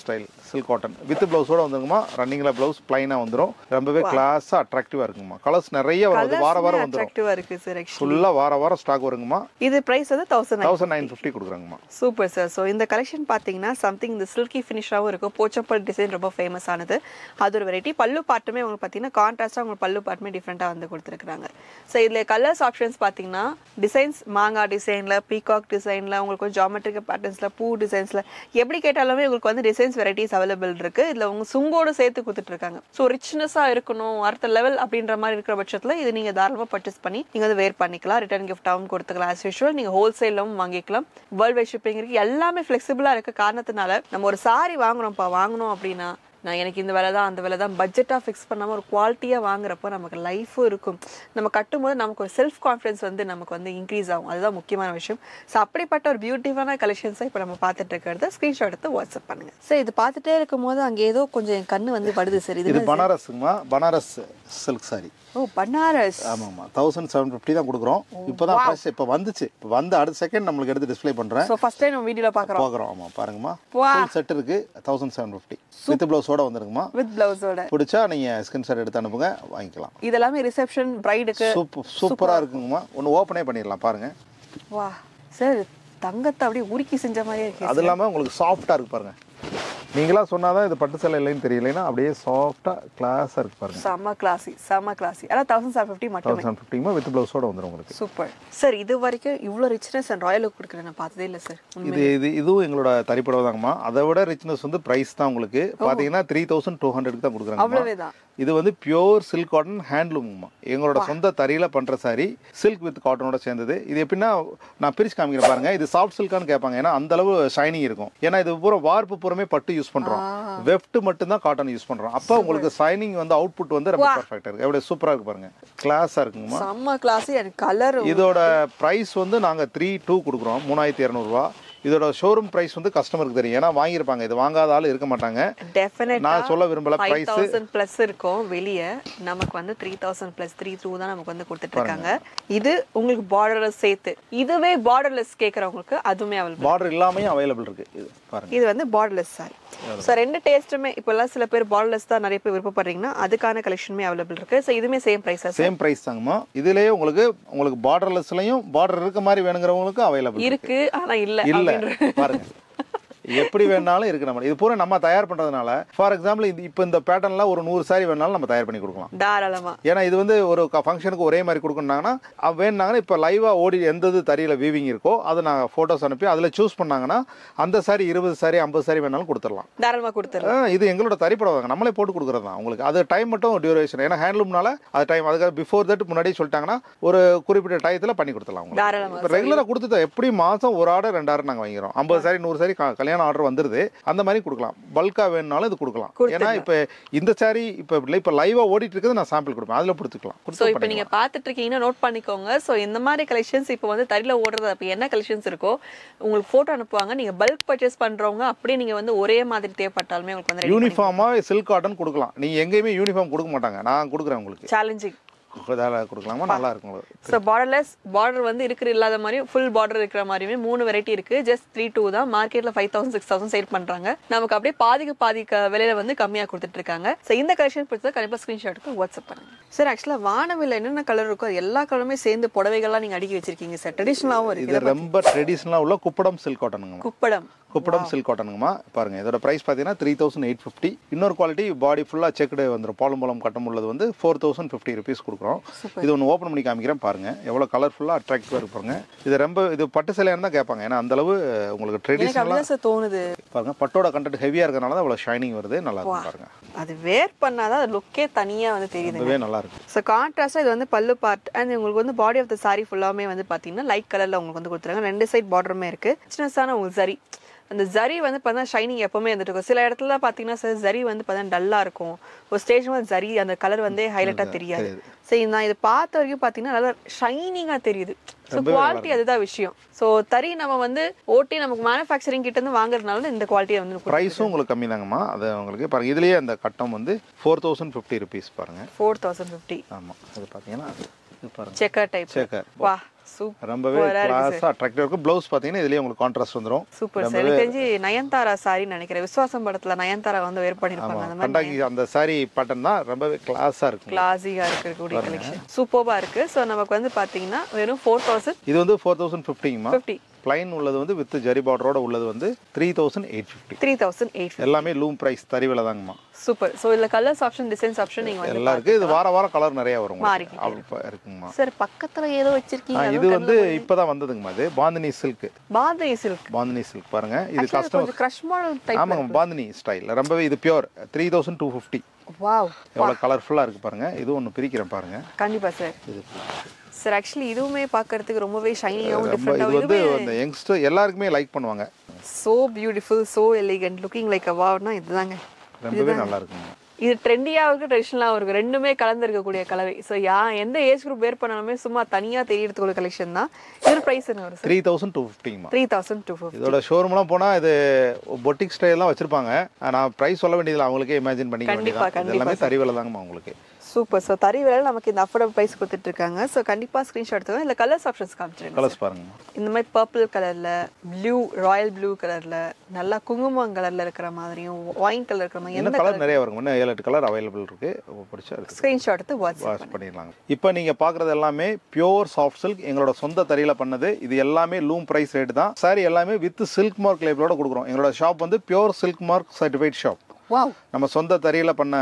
style silk cotton with பிளவுஸோட வந்துருங்கம்மா. ரன்னிங்ல பிளவுஸ் பிளைனா வந்துரும். ரொம்பவே கிளாஸா அட்ராக்டிவா இருக்குங்கம்மா. கலர்ஸ் நிறைய வரும். வார வாரம் வந்துரும். அட்ராக்டிவா இருக்கு சார். ஃபுல்லா வாரம் ஸ்டாக் வருங்கம்மா. இது பிரைஸ் வந்து 1950 கொடுக்குறாங்கம்மா. Super sir. சோ இந்த கலெக்ஷன் பாத்தீங்கன்னா சம்திங் இந்த சில்கி ஃபினிஷாவும் இருக்கும். போச்சம்பள்ளி டிசைன் ரொம்ப ஃபேமஸ் ஆனது. அது ஒரு வெரைட்டி. பல்லு பாட்டுமே உங்களுக்கு பாத்தீங்கன்னா கான்ட்ராஸ்டா உங்களுக்கு பல்லு பாட்டுமே டிஃபரெண்டா வந்து கொடுத்துருக்காங்க. சோ இதுல கலர்ஸ் ஆப்ஷன்ஸ் பாத்தீங்கன்னா டிசைன்ஸ் மாங்கா டிசைன்ல, பீகாக் டிசைன்ல, உங்களுக்கு ஜியோமெட்ரிக்கல் பேட்டர்ன்ஸ்ல, பூ டிசைன்ஸ்ல எப்படி கேட்டாலுமே உங்களுக்கு வந்து டிசைன்ஸ் வெரைட்டிஸ் அவைலபிள் இருக்கு. இதுல உங்க சுங்கோடு சேர்த்து கொடுத்துட்டு இருக்காங்க. ஸோ ரிச்னஸா இருக்கணும் அடுத்த லெவல் அப்படின்ற மாதிரி இருக்கிற பட்சத்துல இது நீங்க தாராளமா பர்ச்சேஸ் பண்ணி நீங்க வந்து வேர் பண்ணிக்கலாம். ரிட்டர்ன் கிஃப்டாவும் கொடுத்துக்கலாம். ஆஸ் யூஷுவல் நீங்க ஹோல்சேலும் வாங்கிக்கலாம். வேர்ல்ட் வைட் ஷிப்பிங் இருக்கு. எல்லாமே ஃபிளெக்சிபிளா இருக்க காரணத்தினால நம்ம ஒரு சாரி வாங்கணும் அப்படின்னா நான் எனக்கு இந்த வேலை தான் அந்த வேலை தான் பட்ஜெட்டாக ஃபிக்ஸ் பண்ணாமல் ஒரு குவாலிட்டியாக வாங்குறப்போ நமக்கு லைஃபும் இருக்கும். நம்ம கட்டும்போது நமக்கு ஒரு செல்ஃப் கான்ஃபிடன்ஸ் வந்து நமக்கு வந்து இன்க்ரீஸ் ஆகும். அதுதான் முக்கியமான விஷயம். ஸோ அப்படிப்பட்ட ஒரு பியூட்டிஃபுல்லான கலெக்ஷன்ஸை இப்போ நம்ம பார்த்துட்டு இருக்கிறத ஸ்க்ரீன்ஷாட் எடுத்து வாட்ஸ்அப் பண்ணுங்க. சார் இது பார்த்துட்டே இருக்கும் போது அங்கே ஏதோ கொஞ்சம் என் கண்ணு வந்து படுது சார். இது பனாரஸ்மா. பனாரஸ் சில்க் சாரி. ஓ பனாரஸ். ஆமாம்மா. 1750 தான் கொடுக்குறோம். இப்போதான் ஃப்ரெஷ் இப்போ வந்துச்சு. இப்போ வந்து அடுத்த செகண்ட் நம்மளுக்கு எடுத்து டிஸ்ப்ளே பண்ணுறேன். ஸோ ஃபர்ஸ்ட் டைம் நம்ம வீடியோவில் பார்க்குறோம். ஆமாம் பாருங்கம்மா. ஃபுல் செட் இருக்கு. 1750 வித் பிளவுஸோட வந்துருங்கம்மா. வித் பிளவுஸோட பிடிச்சா நீங்க ஸ்கிரீன்ஷாட் எடுத்து அனுப்புங்க, வாங்கிக்கலாம். இதெல்லாமே ரிசெப்ஷன் பிரைடுக்கு சூப்பரா இருக்குங்கம்மா. ஒன்று ஓப்பனே பண்ணிடலாம் பாருங்க. வா சார், தங்கத்தை அப்படியே உருக்கி செஞ்ச மாதிரியே இருக்கு. அது இல்லாமல் உங்களுக்கு சாஃப்டா இருக்கு பாருங்க. நீங்களா சொன்னாதான் இது பட்டு சேலை இல்லைன்னு தெரியலைன்னா அப்படியே சாஃப்டா கிளாஸா இருக்கு பாருங்க. செம்ம கிளாசி. அதான் 1750 மட்டுமே. 1750 வித் பிளவுஸோட வந்துரும் உங்களுக்கு. Super sir. இது வரைக்கும் இவ்வளவு ரிச்னஸ் அண்ட் ராயல் லுக் கொடுக்குறேன் நான் பார்த்ததே இல்லை சார். இதுவும் எங்களோட தறிப்புடவை தாங்கம்மா. அதை விட ரிச்னஸ் வந்து பிரைஸ் தான் உங்களுக்கு பாத்தீங்கன்னா 3200 தான் கொடுக்குறாங்க. அவ்வளவுதான். இது வந்து பியூர் சில்க் காட்டன் ஹேண்ட்லூம்மா. எங்களோட சொந்த தறியில பண்ற சாரி சில்க் வித் காட்டனோட சேர்ந்தது. இது எப்படின்னா நான் பிரிச்சு காமிக்கிறேன் பாருங்க. இது சாஃப்ட் சில்கான்னு கேட்பாங்க. ஏன்னா அந்த அளவு ஷைனிங் இருக்கும். ஏன்னா இது பூரா வார்ப்பு பூரமே பட்டு யூஸ் பண்றோம். வெஃப்ட் மட்டும் தான் காட்டன் யூஸ் பண்றோம். அப்ப உங்களுக்கு ஷைனிங் வந்து அவுட்புட் வந்து ரொம்ப பெர்ஃபெக்ட்டா இருக்கு. அப்படியே சூப்பரா இருக்கு பாருங்க. கிளாஸா இருக்குங்கம்மா. செம்ம கிளாஸி அண்ட் கலர். இதோட பிரைஸ் வந்து நாங்க 3200 கொடுக்குறோம். 3200 ரூபாய். இதோட ஷோரூம் பிரைஸ் வந்து கஸ்டமருக்கு தெரியும். ஏன்னா வாங்கியிருப்பாங்க. இது வாங்காத ஆள் இருக்க மாட்டாங்க. நான் சொல்ல விரும்பல. பிரைஸ் 5000 பிளஸ் இருக்கும் வெளியே. நமக்கு வந்து 3000 பிளஸ் 32 தான் நமக்கு வந்து கொடுத்துட்டு இருக்காங்க. இது உங்களுக்கு பார்டர்லெஸ் சேர்த்து. இதுவே பார்டர்லெஸ் கேக்குறவங்களுக்கு அதுவுமே அவைலபிள். பார்டர் இல்லாமயும் அவைலபிள் இருக்கு. இது பாருங்க. இது வந்து பார்டர்லெஸ் சாரி. சோ ரெண்டு டேஸ்ட்டுமே இப்போலாம் சில பேர் பார்டர்லெஸ் தான் நிறைய பேர் விருப்பப்படுறீங்கன்னா அதுக்கான கலெக்ஷனுமே அவைலபிள் இருக்கு. சோ இதுமே சேம் பிரைஸ். சேம் பிரைஸ் தாங்கம்மா. இதுலயே உங்களுக்கு பார்டர்லெஸ்லயும் பார்டர் இருக்க மாதிரி வேணுங்கிறவங்களுக்கு அவைலபிள் இருக்கு. ஆனா இல்ல பாருங்க. எப்படி வேணாலும் இருக்கு நம்ம. இது பூரா நம்ம தயார் பண்றதுனால ஃபார் எக்ஸாம்பிள் இப்போ இந்த பேட்டர்ன்ல ஒரு 100 சாரி வேணாலும் நம்ம தயார் பண்ணி கொடுக்கலாம் தாராளமா. ஏன்னா இது வந்து ஒரு ஃபங்க்ஷனுக்கு ஒரே மாதிரி கொடுக்கணும்னாங்கன்னா வேணுனாங்கன்னா இப்போ லைவா ஓடி எந்த தறியில வீவிங் இருக்கோ அதை நாங்கள் போட்டோஸ் அனுப்பி அதில் சூஸ் பண்ணாங்கன்னா அந்த சாரி 20 சாரி 50 சாரி வேணாலும் கொடுத்துடலாம். தாராளமா கொடுத்துடலாம். இது எங்களோட தறிப்படம் நம்மளே போட்டு கொடுக்குறது தான் உங்களுக்கு. அது டைம் மட்டும் டியூரேஷன். ஏன்னா ஹேண்ட்லூம்னால அது டைம் அதுக்காக பிஃபோர் தட் முன்னாடியே சொல்லிட்டாங்கன்னா ஒரு குறிப்பிட்ட டயத்தில் பண்ணி கொடுத்துடலாம். இப்போ ரெகுலராக கொடுத்துட்டா எப்படி மாதம் ஒரு ஆர்டர் 2 ஆர்டர் நாங்கள் வாங்கிறோம். 50 சாரி 100 சாரி கல்யாண ஆர்டர் வந்துருது. அந்த மாதிரி கொடுக்கலாம். பல்கா வேணும்னாலும் இது கொடுக்கலாம். ஏன்னா இப்போ இந்த சாரி இப்போ லைவா ஓடிட்டு இருக்குது நான் சாம்பிள் கொடுப்பேன் அதில் கொடுத்துக்கலாம். ஸோ இப்போ நீங்க பார்த்துட்டு இருக்கீங்கன்னா நோட் பண்ணிக்கோங்க. ஸோ இந்த மாதிரி கலெக்ஷன்ஸ் இப்போ வந்து தறியில ஓடுறது அப்போ என்ன கலெக்ஷன்ஸ் இருக்கோ உங்களுக்கு போட்டோ அனுப்புவாங்க. நீங்க பல்க் பர்ச்சேஸ் பண்றவங்க அப்படியே நீங்க வந்து ஒரே மாதிரி தேவைப்பட்டாலுமே உங்களுக்கு வந்து யூனிஃபார்மா சில்க் காட்டன் கொடுக்கலாம். நீங்க எங்கேயுமே யூனிஃபார்ம் கொடுக்க மாட்டாங்க. நான் கொடுக்குறேன் உங்களுக்கு. சேலஞ்சிங் கொடுக்கலாமா? நல்லா இருக்கும். ஸோ பார்டர்லெஸ் பார்டர் வந்து இருக்கிற இல்லாத மாதிரி ஃபுல் பார்டர் இருக்கிற மாதிரியுமே 3 வெரைட்டி இருக்கு. ஜஸ்ட் 3,2 தான். மார்க்கெட்ல 5,000 6,000 சேல் பண்றாங்க. நமக்கு அப்படியே பாதி விலையில வந்து கம்மியா கொடுத்துட்டு இருக்காங்க. ஸோ இந்த கலெக்ஷன் பிடிச்சா கண்டிப்பா ஸ்கிரீன்ஷாட்டுக்கு வாட்ஸ்அப் பண்ணுங்க. சார் ஆக்சுவலா வானவில் என்னென்ன கலர் இருக்கோ எல்லா கலருமே சேர்ந்து புடவைகள்லாம் நீங்க அடுக்கி வச்சிருக்கீங்க சார். ட்ரெடிஷனலாவும் இருக்கு. இது ரொம்ப ட்ரெடிஷனலா உள்ள குப்படம் சில்க் காட்டனுங்க. குப்படம் சில்க் காட்டனுங்கம்மா. பாருங்க இதோட பிரைஸ் பாத்தீங்கன்னா 3,850. இன்னொரு குவாலிட்டி பாடி ஃபுல்லா செக்டு வந்துடும். பாலம் கட்டம் உள்ளது வந்து 4,050 rupees கொடுக்குறோம். இது ஒன்று ஓப்பன் பண்ணி காமிக்கிறேன் பாருங்க. எவ்வளவு கலர்ஃபுல்லா அட்ராக்டிவா இருக்கு பாருங்க. இது ரொம்ப இது பட்டு சேலையான்னு தான் கேட்பாங்க. ஏன்னா அந்த அளவு உங்களுக்கு ட்ரெடிஷனலா தோணுது பாருங்க. பட்டோட கண்டென்ட் ஹெவியா இருக்கறனால தான் அவ்வளவு ஷைனிங் வருது. நல்லா இருக்கு பாருங்க. அது வேர் பண்ணாதான் அது லுக்கே தனியா வந்து தெரியுது. அதுவே நல்லா இருக்கு. சோ கான்ட்ராஸ்டா இது வந்து பல்லு பார்ட் அண்ட் உங்களுக்கு வந்து பாடி ஆஃப் தி saree ஃபுல்லாமே வந்து பாத்தீங்கன்னா லைட் கலர்ல உங்களுக்கு வந்து கொடுத்துறாங்க. ரெண்டு சைடு பார்டருமே இருக்கு. சின்னசான உங்களுக்கு சரி அந்த ஜரி வந்து பார்த்தா ஷைனிங் எப்பவுமே வந்துட்டு இருக்கும். சில இடத்துல பார்த்தீங்கன்னா சார் ஜரி வந்து பார்த்தா டல்லா இருக்கும். ஒரு ஸ்டேஜ் வந்து ஜரி அந்த கலர் வந்து ஹைலைட்டா தெரியாது. சரி நான் இதை பார்த்த வரைக்கும் பார்த்தீங்கன்னா நல்லா ஷைனிங்கா தெரியுது. ஸோ குவாலிட்டி அதுதான் விஷயம். ஸோ தறி நம்ம வந்து ஓட்டி நமக்கு மேனுஃபேக்சரிங் கிட்ட இருந்து வாங்குறதுனால இந்த குவாலிட்டியை வந்து ப்ரைஸும் உங்களுக்கு கம்மி தாங்கம்மா. அது உங்களுக்கு பாருங்க இதுலயே அந்த கட்டம் வந்து 4,050 rupees பாருங்க. 4,050. ஆமா அது பார்த்தீங்கன்னா செக்கர் டைப். செக்கர். வா ரொம்பவே கிளாஸா அட்ராக்டிவா இருக்கும். ப்ளவுஸ் பாத்தீங்கன்னா இதுலயே உங்களுக்கு கான்ட்ராஸ்ட் வந்துரும். Super sir. எனக்கு தெரிஞ்சு நயன்தாரா சாரி நினைக்கிறேன். விஸ்வாசம் படத்துல நயன்தாரா வந்து வேர் பண்ணிருப்பாங்க. அந்த மாதிரி அந்த சாரி பேட்டர்ன் தான் ரொம்பவே கிளாஸா இருக்கு. கிளாஸியா இருக்கக்கூடிய கலெக்ஷன் சூப்பர்பா இருக்கு. சோ நமக்கு வந்து பாத்தீங்கன்னா வெறும் 4,000. இது வந்து 4,050மா. 50. ப்ளைன் உள்ளது வந்து வித் ஜரி பார்டரோட உள்ளது வந்து 3,850. 3,850. எல்லாமே லூம் பிரைஸ் தறிவில தாங்கம்மா. சூப்பர். சோ இதுல கலர்ஸ் ஆப்ஷன் டிசைன்ஸ் ஆப்ஷன் நீங்க வந்து எல்லாம் இருக்கு. இது வார கலர் நிறைய வரும். இருக்குங்கம்மா. சார் பக்கத்துல ஏதோ வச்சிருக்கீங்க. இது வந்து இப்பதான் வந்ததுங்கம்மா. இது பாந்தினி சில்க். பாந்தினி சில்க் பாருங்க. இது கஸ்டமர் கிரஷ் மாடல் டைப். ஆமாங்க பாந்தினி ஸ்டைல். ரொம்பவே இது பியூர் 3,250. வாவ் எவ்வளவு கலர்ஃபுல்லா இருக்கு பாருங்க. இது ஒன்னு பிரிக்கிறேன் பாருங்க. கண்டிப்பா சார். இது சார் ஆக்சுவலி இதுவுமே பார்க்கிறதுக்கு ரொம்பவே ஷைனிங்காவும் டிஃபரெண்டாவும் இது வந்து அந்த யங்ஸ்டர் எல்லாருக்குமே லைக் பண்ணுவாங்க. So beautiful so elegant looking like a wow னா இதுதாங்க. ரொம்பவே நல்லா இருக்குங்க. இது ட்ரெண்டியாவும் இருக்கு ட்ரெடிஷனலாவும் இருக்கு. ரெண்டுமே கலந்து இருக்கக்கூடிய கலவை. ஸோ எந்த ஏஜ் குரூப் வேர் பண்ணாலுமே சும்மா தனியா தெரியறதுக்குள்ள கலெக்ஷன் தான். இதோட பிரைஸ் என்ன வரும்? 3,250. 3,250. இதோட ஷோரூம்லாம் போனா இது பொட்டிக் ஸ்டைல்லாம் வச்சிருப்பாங்க. நான் பிரைஸ் சொல்ல வேண்டியதில்லை. அவங்களுக்கே இமேஜின் பண்ணிக்க வேண்டியது. எல்லாமே தறிவில தாங்கம்மா உங்களுக்கு. சூப்பர். ஸோ தறி விலையில் நமக்கு இந்த அஃபோர்டபுள் ப்ரைஸ் கொடுத்துட்டு இருக்காங்க. ஸோ கண்டிப்பாக ஸ்க்ரீன்ஷாட் எடுத்துக்கோங்க. இல்லை கலர்ஸ் ஆப்ஷன்ஸ் காமிச்சிருங்க. கலர்ஸ் பாருங்க. இந்த மாதிரி பர்பிள் கலரில், ப்ளூ ராயல் ப்ளூ கலரில், நல்லா குங்குமம் கலரில் இருக்கிற மாதிரியும், ஒயின் கலர் இருக்கிற மாதிரி என்ன கலர் நிறைய வருங்க. இன்னும் 7-8 கலர் அவைலபிள் இருக்கு. பிடிச்சா இருக்கு. ஸ்க்ரீன்ஷாட் எடுத்து வாட்ஸ்அப் பண்ணிடலாம். இப்போ நீங்க பார்க்குறது எல்லாமே பியூர் சாஃப்ட் சில்க். எங்களோட சொந்த தறியில பண்ணது. இது எல்லாமே லூம் பிரைஸ் ரேட் தான். சாரி எல்லாமே வித் சில்க் மார்க் லேபிளோட கொடுக்குறோம். எங்களோட ஷாப் வந்து pure silk mark certified shop. நம்ம சொந்த தறியில பண்ண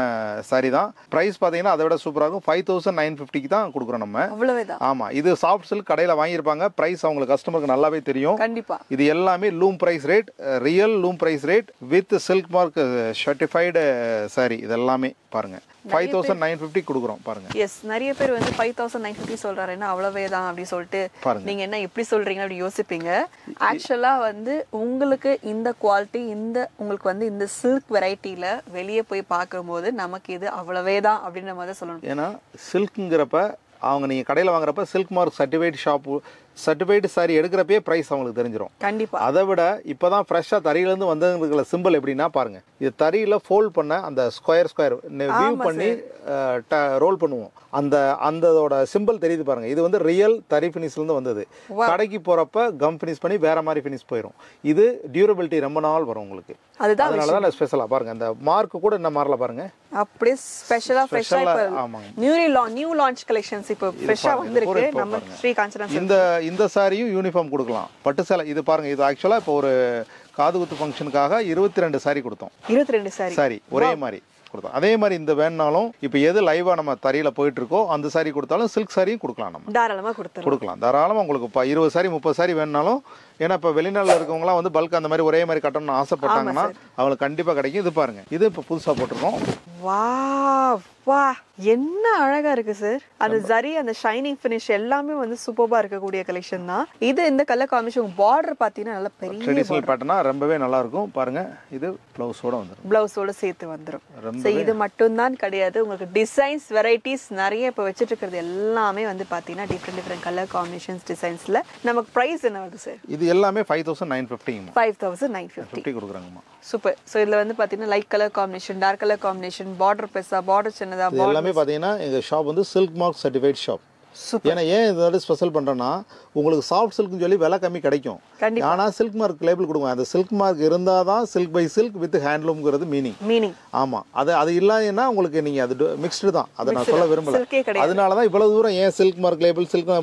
சாரி தான். பிரைஸ் பாத்தீங்கன்னா அதை விட சூப்பரா இருக்கும். 5,950 தான் கொடுக்குறோம் நம்ம. அவ்வளவுதான். ஆமா இது சாஃப்ட் சில்க் கடையில வாங்கியிருப்பாங்க. பிரைஸ் அவங்களுக்கு கஸ்டமருக்கு நல்லாவே தெரியும். கண்டிப்பா இது எல்லாமே loom price rate, real loom price rate with silk mark certified sari. இது எல்லாமே பாருங்க 5,950 கொடுக்குறோம் பாருங்க. எஸ் நிறைய பேர் வந்து 5,950 சொல்றாரு. என்ன அவ்வளவே தான் அப்படி சொல்லிட்டு நீங்க என்ன எப்படி சொல்றீங்க அப்படி யோசிப்பீங்க. ஆக்சுவலா வந்து உங்களுக்கு இந்த குவாலிட்டி இந்த உங்களுக்கு வந்து இந்த சில்க் வெரைட்டில வெளியே போய் பார்க்கும்போது நமக்கு இது அவ்வளவே தான் அப்படின்ற மாதிரி சொல்லணும். ஏன்னா சில்க்குங்கிறப்ப அவங்க நீங்க கடையில் வாங்குறப்ப silk mark certified shop certified sari எடுக்கிறப்பே பிரைஸ் அவங்களுக்கு தெரிஞ்சிடும். கண்டிப்பா. அதை விட இப்பதான் ஃப்ரெஷ்ஷா தறியிலேருந்து வந்ததுல சிம்பிள் எப்படின்னா பாருங்க. இது தறியில ஃபோல்ட் பண்ண அந்த ஸ்கொயர் வியூ பண்ணி ரோல் பண்ணுவோம். அந்தோட சிம்பிள் தெரியுது பாருங்க. இது வந்து ரியல் தறி ஃபினிஷ்ல இருந்து வந்தது. கடைக்கு போறப்ப கம் ஃபினிஷ் பண்ணி வேற மாதிரி ஃபினிஷ் போயிடும். இது டியூரபிலிட்டி ரொம்ப நாள் வரும் உங்களுக்கு. அதனாலதான் ஸ்பெஷலா பாருங்க. அந்த மார்க் கூட என்ன மாறல பாருங்க. அப்படியே ஸ்பெஷலா ஃப்ரெஷ்ஷா நியூ லான்ச் கலெக்ஷன்ஸ் இப்போ ஃப்ரெஷ்ஷா வந்திருக்கு நம்ம ஸ்ரீ காஞ்சனா. இந்த சாரியும் யூனிஃபார்ம் கொடுக்கலாம். பட்டு சேலை இது பாருங்க. இது ஆக்சுவலா இப்போ ஒரு காது குத்து ஃபங்க்ஷனுக்காக 22 சாரி கொடுத்தோம். 22 சாரி சாரி ஒரே மாதிரி கொடுத்தோம். அதே மாதிரி இந்த வேணுனாலும் இப்போ எது லைவா நம்ம தறியில போயிட்டு இருக்கோ அந்த சாரி கொடுத்தாலும் சில்க் சாரியும் கொடுக்கலாம். நம்ம தாராளமா கொடுக்கலாம். தாராளமா உங்களுக்கு 20 சாரி 30 சாரி வேணுனாலும், ஏன்னா இப்போ வெளிநாட்டில் இருக்கவங்களாம் வந்து பல்க் அந்த மாதிரி ஒரே மாதிரி கட்டணும்னு ஆசைப்பட்டாங்கன்னா அவங்களுக்கு கண்டிப்பாக கிடைக்கும். இது பாருங்க, இது இப்போ புதுசாக போட்டிருக்கோம். வா என்ன அழகா இருக்கு சார். அந்த ஜரி அந்த ஷைனிங் ஃபினிஷ் எல்லாமே வந்து சூப்பரா இருக்கக்கூடிய கலெக்ஷன் தான் இது. இந்த கலர் காம்பினேஷன் பார்டர் பாத்தீங்கன்னா நல்ல பெரிய ட்ரெடிஷனல் பேட்டர்னா ரொம்பவே நல்லா இருக்கும். பாருங்க, இது பிளவுஸோட வந்துரும். பிளவுஸோட சேர்த்து வந்துரும். சோ இது மட்டும் தான் கிடையாது, உங்களுக்கு டிசைன்ஸ் வெரைட்டிஸ் நிறைய இப்ப வச்சிட்டு இருக்கிறது எல்லாமே வந்து பாத்தீங்கன்னா டிஃபரெண்ட் கலர் காம்பினேஷன்ஸ் டிசைன்ஸ்ல. நமக்கு பிரைஸ் என்ன வருது சார்? இது எல்லாமே 5950. 5950 கொடுக்குறாங்கம்மா. சூப்பர். சோ இதுல வந்து பாத்தீங்கன்னா light colour combination, dark colour combination, border பெருசா, பார்டர் சின்னதா, எல்லாமே பாத்தீங்கன்னா எங்க ஷாப் வந்து சில்க் மார்க் சர்டிஃபைட் ஷாப். ஏன்னா ஏன் இதோட ஸ்பெஷல் பண்றேன்னா, உங்களுக்கு சாஃப்ட் சில்க்னு சொல்லி விலை கம்மி கிடைக்கும். ஆனா சில்க் மார்க் லேபிள் கொடுங்க. அந்த சில்க் மார்க் இருந்தாதான் சில்க் பை சில்க் வித் ஹேண்ட்லூம்ங்கிறது மீனிங். ஆமா, அது இல்லாதன்னா உங்களுக்கு நீங்க அது மிக்ஸ்டு தான். அதை நான் சொல்ல விரும்பல. அதனாலதான் இவ்வளவு தூரம் ஏன் சில்க் மார்க் லேபிள் சில்க்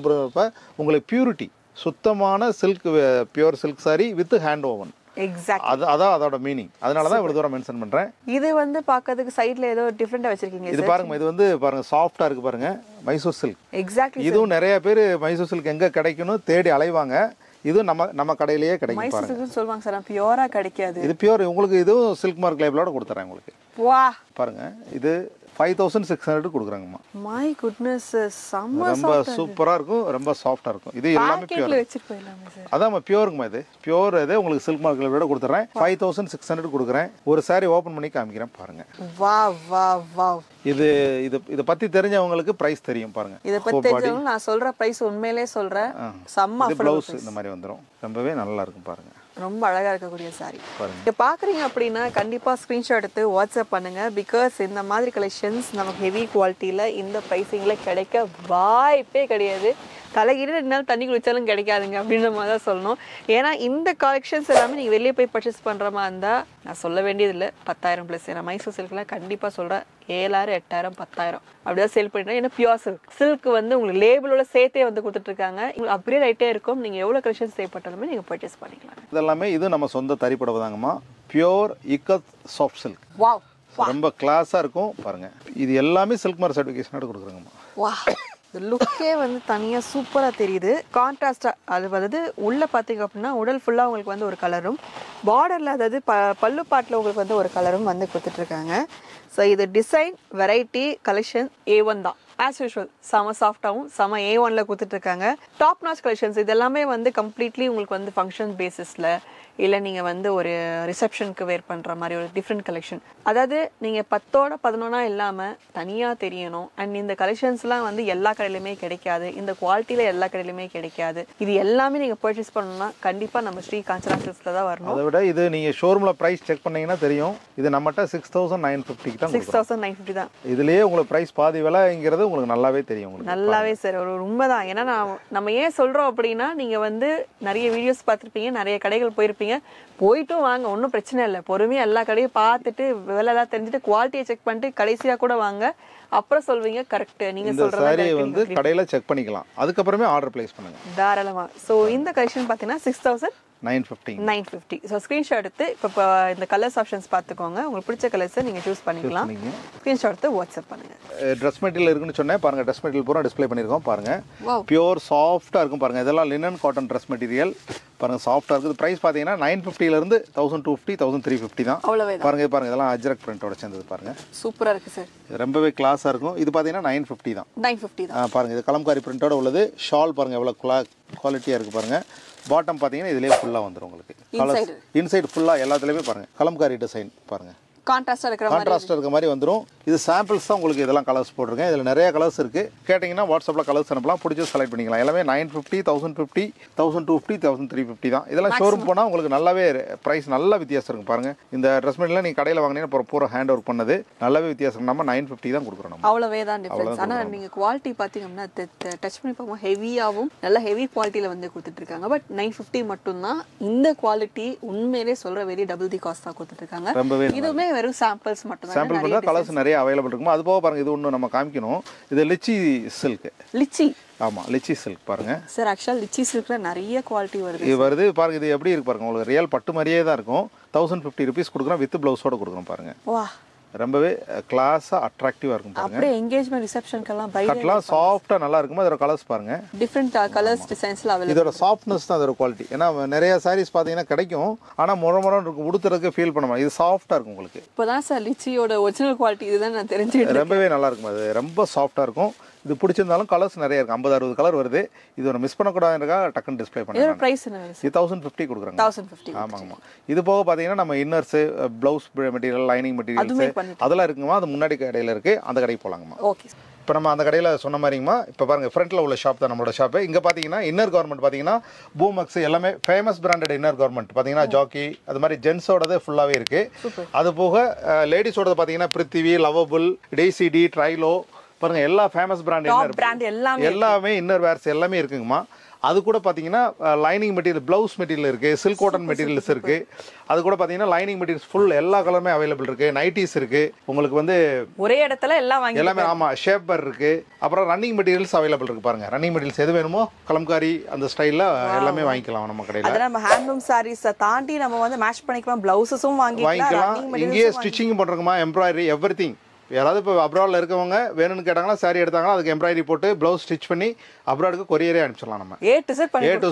உங்களுக்கு பியூரிட்டி, சுத்தமான silk pure silk sorry with hand oven. அதான் அதோட மீனிங். அதனால தான் இவ்வளவு தூரம் மென்ஷன் பண்றேன். இது வந்து பார்க்கிறதுக்கு சைடுல ஏதோ டிஃபரெண்டா வச்சிருக்கீங்க. இது பாருங்க, இது வந்து பாருங்க சாஃப்ட்டா இருக்கு பாருங்க, மைசூர் சில்க். எக்ஸாக்ட்லி. இதுவும் நிறைய பேர் மைசூர் சில்க் எங்க கிடைக்கும்னு தேடி அலைவாங்க. இது நம்ம கடையிலேயே கிடைக்கும். மைசூர் சில்க்னு சொல்வாங்க சார், பியூரா கிடைக்காது. இது பியூர். உங்களுக்கு இதுவும் சில்க் மார்க் லேபிளோட கொடுத்துறேன் உங்களுக்கு. வா பாருங்க, இது 5600 கொடுக்குறாங்கம்மா. மை குட்னஸ், ரொம்ப சூப்பரா இருக்கும், ரொம்ப சாஃப்ட்டா இருக்கும். இது எல்லாமே பியூர். அதான் பியூருங்கம்மா. இது பியூர். இது உங்களுக்கு சில்க் மார்க் லேபிளோட கொடுத்துறேன். 5600 கொடுக்குறேன். ஒரு சாரி ஓபன் பண்ணி காமிக்கிறேன் பாருங்க. இத பத்தி தெரிஞ்சவங்களுக்கு பிரைஸ் தெரியும் பாருங்க. இத பத்தி தெரிஞ்சவங்க நான் சொல்ற பிரைஸ் உண்மையிலே சொல்றேன். செம்ம ப்ளவுஸ் இந்த மாதிரி வந்துரும். ரொம்பவே நல்லா இருக்கும் பாருங்க. ரொம்ப அழகா இருக்கக்கூடிய சாரி. இங்க பாக்குறீங்க அப்படின்னா கண்டிப்பா ஸ்கிரீன்ஷாட் எடுத்து வாட்ஸ்அப் பண்ணுங்க. பிகாஸ் இந்த மாதிரி கலெக்ஷன்ஸ் நமக்கு ஹெவி குவாலிட்டியில இந்த பிரைசிங்ல கிடைக்க வாய்ப்பே கிடையாது. தலைகீழ 2 நாள் தண்ணி குடிச்சாலும் கிடைக்காதுங்க அப்படின்ற மாதிரி தான் சொல்லணும். ஏன்னா இந்த கலெக்ஷன்ஸ் எல்லாமே நீங்கள் வெளியே போய் பர்ச்சேஸ் பண்ணுற மாதிரி இருந்தால் நான் சொல்ல வேண்டியதில்லை, 10,000 ப்ளஸ். ஏன்னா மைசூர் சில்க்லாம் கண்டிப்பாக சொல்கிறேன் 7,000 8,000 10,000 அப்படிதான் சேல் பண்ணிட்டேன். ஏன்னா பியூர் சில்க் வந்து உங்களுக்கு லேபிளோட சேர்த்தே வந்து கொடுத்துட்ருக்காங்க. உங்களுக்கு அப்படியே ரைட்டே இருக்கும். நீங்கள் எவ்வளோ கலெக்ஷன்ஸ் தேவைப்பட்டாலுமே நீங்கள் பர்ச்சேஸ் பண்ணிக்கலாம். இதெல்லாமே இது நம்ம சொந்த தறிப்படவை தாங்கம்மா. Pure ikat soft silk. Wow, ரொம்ப கிளாஸாக இருக்கும் பாருங்க. இது எல்லாமே சில்க் மார்க் சர்டிஃபிகேஷனோட கொடுக்குறாங்கம்மா. வா, இந்த லுக்கே வந்து தனியாக சூப்பராக தெரியுது. கான்ட்ராஸ்டாக அது வந்து உள்ளே பார்த்தீங்க அப்படின்னா உடல் ஃபுல்லாக உங்களுக்கு வந்து ஒரு கலரும், பார்டரில் அதாவது பல்லு பாட்டில் உங்களுக்கு வந்து ஒரு கலரும் வந்து கொடுத்துட்ருக்காங்க. ஸோ இது டிசைன் வெரைட்டி கலெக்ஷன் A1 தான். ஆஸ் யூஷுவல் செம சாஃப்டாகவும் செம A1ல கொடுத்துட்ருக்காங்க. Top notch collections. இது எல்லாமே வந்து கம்ப்ளீட்லி உங்களுக்கு வந்து ஃபங்க்ஷன் பேசிஸில், இல்லை நீங்கள் வந்து ஒரு ரிசப்ஷனுக்கு வேர் பண்ணுற மாதிரி ஒரு டிஃப்ரெண்ட் கலெக்ஷன். அதாவது நீங்கள் 10ஓட 11 இல்லாமல் தனியாக தெரியணும். அண்ட் இந்த கலெக்ஷன்ஸ்லாம் வந்து எல்லா கடையிலுமே கிடைக்காது, இந்த குவாலிட்டியில் எல்லா கடையிலுமே கிடைக்காது. இது எல்லாமே நீங்கள் பர்ச்சேஸ் பண்ணணும்னா கண்டிப்பாக நம்ம ஸ்ரீ காஞ்சனா சில்க்ஸில் தான் வரணும். அதை விட இது நீங்கள் ஷோரூமில் ப்ரைஸ் செக் பண்ணீங்கன்னா தெரியும். இது நம்மகிட்ட 6,950 தான். 6,950 தான். இதுலேயே உங்களுக்கு ப்ரைஸ் பாதி விலைங்கிறது உங்களுக்கு நல்லாவே தெரியும். நல்லாவே சார் ஒரு உண்மைதான். ஏன்னா நம்ம ஏன் சொல்கிறோம் அப்படின்னா, நீங்கள் வந்து நிறைய வீடியோஸ் பார்த்துருப்பீங்க, நிறைய கடைகள் போயிருப்பீங்க. போயிட்டும் வாங்க, ஒன்றும் பிரச்சனை இல்லை. பொறுமையாக எல்லா கடையும் பார்த்துட்டு விலைலாம் தெரிஞ்சுட்டு குவாலிட்டியை செக் பண்ணிட்டு கடைசியாக கூட வாங்க. அப்புறம் சொல்வீங்க கரெக்ட். நீங்க சொல்ற சாரி வந்து கடையில செக் பண்ணிக்கலாம். அதுக்கப்புறமே ஆர்டர் பிளேஸ் பண்ணுங்க தாராளமா. சோ இந்த கலெக்ஷன் பாத்தீங்கன்னா 6,950. ஸோ ஸ்க்ரீன்ஷாட் எடுத்து இப்போ இந்த கலர்ஸ் ஆப்ஷன்ஸ் பார்த்துக்கோங்க. உங்களுக்கு பிடிச்ச கலர்ஸை நீங்கள் சூஸ் பண்ணிக்கலாம். ஸ்க்ரீன்ஷாட் எடுத்து வாட்ஸ்அப் பண்ணுங்க. ட்ரெஸ் மெட்டீரியல் இருக்குன்னு சொன்னேன் பாருங்க. ட்ரெஸ் மெட்டீரியல் பூரா டிஸ்ப்ளே பண்ணியிருக்கோம் பாருங்க. பியூர் சாஃப்டாக இருக்கும் பாருங்க. இதெல்லாம் லினன் காட்டன் ட்ரெஸ் மெட்டீரியல் பாருங்க, சாஃப்டாக இருக்குது. ப்ரைஸ் பார்த்தீங்கன்னா 950லேருந்து 1,250 1,350 தான். பாருங்க பாருங்க, இதெல்லாம் அஜ்ரக் பிரிண்டோட சேர்ந்தது பாருங்க. சூப்பராக இருக்குது சார். ரொம்பவே கிளாஸாக இருக்கும். இது பார்த்தீங்கன்னா 950 தான். 950 தான் பாருங்க. இது கலம்காரி பிரிண்டோட உள்ளது. ஷால் பாருங்க எவ்வளோ குவாலிட்டியாக இருக்குது பாருங்க. பாட்டம் பார்த்தீங்கன்னா இதுலேயே ஃபுல்லாக வந்துடும் உங்களுக்கு. இன்சைடு ஃபுல்லாக எல்லாத்துலேயுமே பாருங்க கலம்காரி டிசைன் பாருங்க. கான்ட்ராஸ்டாக இருக்க மாதிரி வந்துடும். இது சாம்பிள்ஸ் தான் உங்களுக்கு. இதெல்லாம் கலர்ஸ் போட்டிருக்கேன். இதில் நிறைய கலர்ஸ் இருக்குது. கேட்டிங்கன்னா வாட்ஸ்அப்பில் கலர்ஸ் அனுப்பலாம். பிடிச்சி செலக்ட் பண்ணிக்கலாம். எல்லாமே 950 1,050 1,250 1,350 தான். இதெல்லாம் ஷோரூம் போனால் உங்களுக்கு நல்லாவே ப்ரைஸ் நல்ல வித்தியாசம் இருக்கும் பாருங்க. இந்த ட்ரெஸ் மெட்டீரியல் நீங்கள் கடையில் வாங்கினீங்கன்னா பூரா ஹேண்ட் ஒர்க் பண்ணது நல்லாவே வித்தியாசம். நம்ம 950 தான் கொடுக்குறோம். நம்ம அவ்வளோவே தான் டிஃபரன்ஸ். ஆனால் நீங்கள் குவாலிட்டி பார்த்தீங்கன்னா டச் பண்ணி பார்க்கும்போது ஹெவியாகவும் நல்ல ஹெவி குவாலிட்டியில் வந்து கொடுத்துட்ருக்காங்க. பட் 950 மட்டும்தான். இந்த குவாலிட்டி உண்மையிலே சொல்கிற வெரி டபுள் தி காஸ்ட் தான் கொடுத்துட்ருக்காங்க. இதுவுமே வெறும் சாம்பிள்ஸ் மட்டும் சாம்பிள் பண்ணால் கலர்ஸ் நிறைய அவைலபிள் இருக்கும். அது போக பாருங்க, இது ஒன்று நம்ம காமிக்கணும். இது லிச்சி சில்க். லிச்சி, ஆமாம், லிச்சி சில்க் பாருங்க சார். ஆக்சுவலாக லிச்சி சில்க்ல நிறைய குவாலிட்டி வருது. இது வருது பாருங்க. இது எப்படி இருக்கு பாருங்க, உங்களுக்கு ரியல் பட்டு மாதிரியே தான் இருக்கும். 1050 rupees கொடுக்குறோம், வித் பிளவுஸோட கொடுக்குறோம் பாருங்க. வா, ரொம்பவே கிளாஸா அட்ராக்டிவா இருக்கும் பாருங்க. அப்படியே எங்கேஜ்மெண்ட் ரிசப்ஷனுக்கெல்லாம் கட்டலாம் சாஃப்ட்டா நல்லா இருக்கும். அதோட கலர்ஸ் பாருங்க, டிஃபரெண்ட் கலர்ஸ் டிசைன்ஸ்ல அவைலபிள். இதோட சாஃப்ட்னஸ் தான் அதோட குவாலிட்டி. ஏன்னா நிறைய சாரீஸ் பாத்தீங்கன்னா கிடைக்கும், ஆனா முறம் இருக்கும், உடுத்துறதுக்கு ஃபீல் பண்ண மாதிரி. இது சாஃப்ட்டா இருக்கும் உங்களுக்கு. இப்போதான் சார் லிச்சியோட ஒரிஜினல் குவாலிட்டி இதுதான் நான் தெரிஞ்சுக்கிட்டேன். ரொம்பவே நல்லா இருக்கும். அது ரொம்ப சாஃப்ட்டா இருக்கும். இது பிடிச்சிருந்தாலும் கலர்ஸ் நிறைய இருக்கு, 50-60 கலர் வருது. இது ஒரு மிஸ் பண்ணக்கூடாதுன்றக்கா டக்குன்னு டிஸ்பிளே பண்ணுறேன். பிரைஸ் என்ன? இது 1050 கொடுக்குறாங்க. 1050. ஆமாங்கம்மா. இது போக பார்த்தீங்கன்னா நம்ம inners, blouse material, lining materials அதெல்லாம் இருக்குங்கம்மா. அது முன்னாடி கடையில் இருக்கு, அந்த கடைக்கு போகலாங்கம்மா. ஓகே. இப்போ நம்ம அந்த கடையில் சொன்ன மாதிரிங்கம்மா, இப்போ பாருங்க ஃப்ரண்ட்ல உள்ள ஷாப் தான் நம்மளோட ஷாப்பு. இங்கே பார்த்தீங்கன்னா இன்னர் கார்மெண்ட் பார்த்தீங்கன்னா பூமக்ஸ் எல்லாமே ஃபேமஸ் பிராண்டட் இன்னர் கார்மெண்ட் பார்த்தீங்கன்னா ஜாக்கி அது மாதிரி ஜென்ஸோடது ஃபுல்லாகவே இருக்கு. அது போக லேடிஸோடது பார்த்தீங்கன்னா பிருத்திவி, லவபுல், டேசிடி, ட்ரைலோ பாருங்க, எல்லா ஃபேமஸ் பிராண்ட் எல்லாமே இன்னர் வேர்ஸ் எல்லாமே இருக்குங்கம்மா. அது கூட பார்த்தீங்கன்னா லைனிங் மெட்டீரியல், பிளவுஸ் மெட்டீரியல் இருக்கு, சில்க் காட்டன் மெட்டீரியல்ஸ் இருக்கு. அது கூட பார்த்தீங்கன்னா லைனிங் மெட்டீரியல்ஸ் ஃபுல் எல்லா கலருமே அவைலபிள் இருக்கு. நைட்டிஸ் இருக்கு உங்களுக்கு வந்து ஒரே இடத்துல எல்லாம் வாங்கி எல்லாமே. ஆமா, ஷேப்பர் இருக்கு. அப்புறம் ரன்னிங் மெட்டீரியல்ஸ் அவைலபிள் இருக்கு பாருங்க. ரன்னிங் மெட்டீரியல்ஸ் எது வேணுமோ கலம்காரி அந்த ஸ்டைல்ல எல்லாமே வாங்கிக்கலாம் நம்ம கடையில. அத நம்ம ஹேண்ட்லூம் சாரீஸ் தாண்டி நம்ம வந்து மேட்ச் பண்ணிக்கலாம், பிளவுஸஸும் வாங்கிக்கலாம். இங்கேயே ஸ்டிச்சிங் பண்றோமா, எம்ப்ராய்டரி, எவ்ரிதிங். யாராவது இப்போ அப்ராட்ல இருக்கவங்க வேணும்னு கேட்டாங்கன்னா சாரி எடுத்தாங்கன்னா அதுக்கு எம்ப்ராய்டரி போட்டு பிளவுஸ் ஸ்டிச் பண்ணி அப்ராடுக்கு கொரியரே அனுப்பிச்சிடலாம். நம்ம A to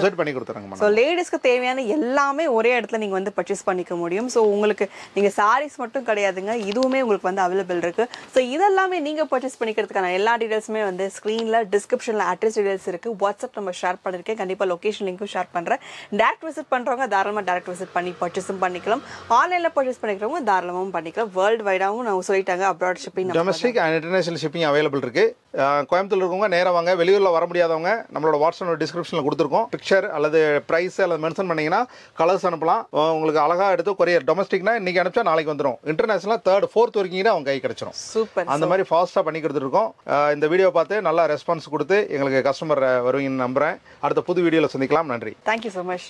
Z பண்ணி கொடுத்துறாங்க. ஸோ லேடிஸ்க்கு தேவையான எல்லாமே ஒரே இடத்துல நீங்க வந்து பர்ச்சேஸ் பண்ணிக்க முடியும். ஸோ உங்களுக்கு நீங்க சாரீஸ் மட்டும் கிடையாதுங்க, இதுவுமே உங்களுக்கு வந்து அவைலபிள் இருக்கு. ஸோ இதெல்லாமே நீங்க பர்ச்சேஸ் பண்ணிக்கிறதுக்கான எல்லா டீடைல்ஸுமே வந்து ஸ்க்ரீன்ல டிஸ்கிரிப்ஷன்ல அட்ரஸ் டீடைல்ஸ் இருக்கு. வாட்ஸ்அப் நம்ம ஷேர் பண்ணிருக்கேன், கண்டிப்பா லொகேஷன் லிங்க்கும் ஷேர் பண்றேன். டேரக்ட் விசிட் பண்றவங்க தாராளமா டேரக்ட் விசிட் பண்ணி பர்ச்சேஸும் பண்ணிக்கலாம். ஆன்லைன்ல பர்ச்சேஸ் பண்ணிக்கிறவங்க தாராளமாவும் பண்ணிக்கலாம். வேர்ல்டு வைடாவும் நான் சொல்லிட்டாங்க, abroad shipping, domestic and international shipping available இருக்கு. கோயம்புத்தூர்ல இருக்கவங்க நேரா வாங்க. வெளியூர்ல வர முடியாதவங்க நம்மளோட வாட்ஸ்அப் டிஸ்கிரிப்ஷன்ல கொடுத்துருக்கோம். பிக்சர் அல்லது பிரைஸ் அல்லது மென்ஷன் பண்ணீங்கன்னா கலர்ஸ் அனுப்பலாம். உங்களுக்கு அழகா எடுத்து கொரியர். டொமஸ்டிக்னா இன்னைக்கு அனுப்பிச்சா நாளைக்கு வந்துடும். இன்டர்நேஷனல் 3rd 4th வரைக்கும் அவங்க கை கிடைச்சிடும். சூப்பர். அந்த மாதிரி ஃபாஸ்டா பண்ணி கொடுத்துட்டு இருக்கோம். இந்த வீடியோ பார்த்து நல்லா ரெஸ்பான்ஸ் கொடுத்து எங்களுக்கு கஸ்டமர் வருவீங்கன்னு நம்புறேன். அடுத்த புது வீடியோல சந்திக்கலாம். நன்றி. Thank you so much.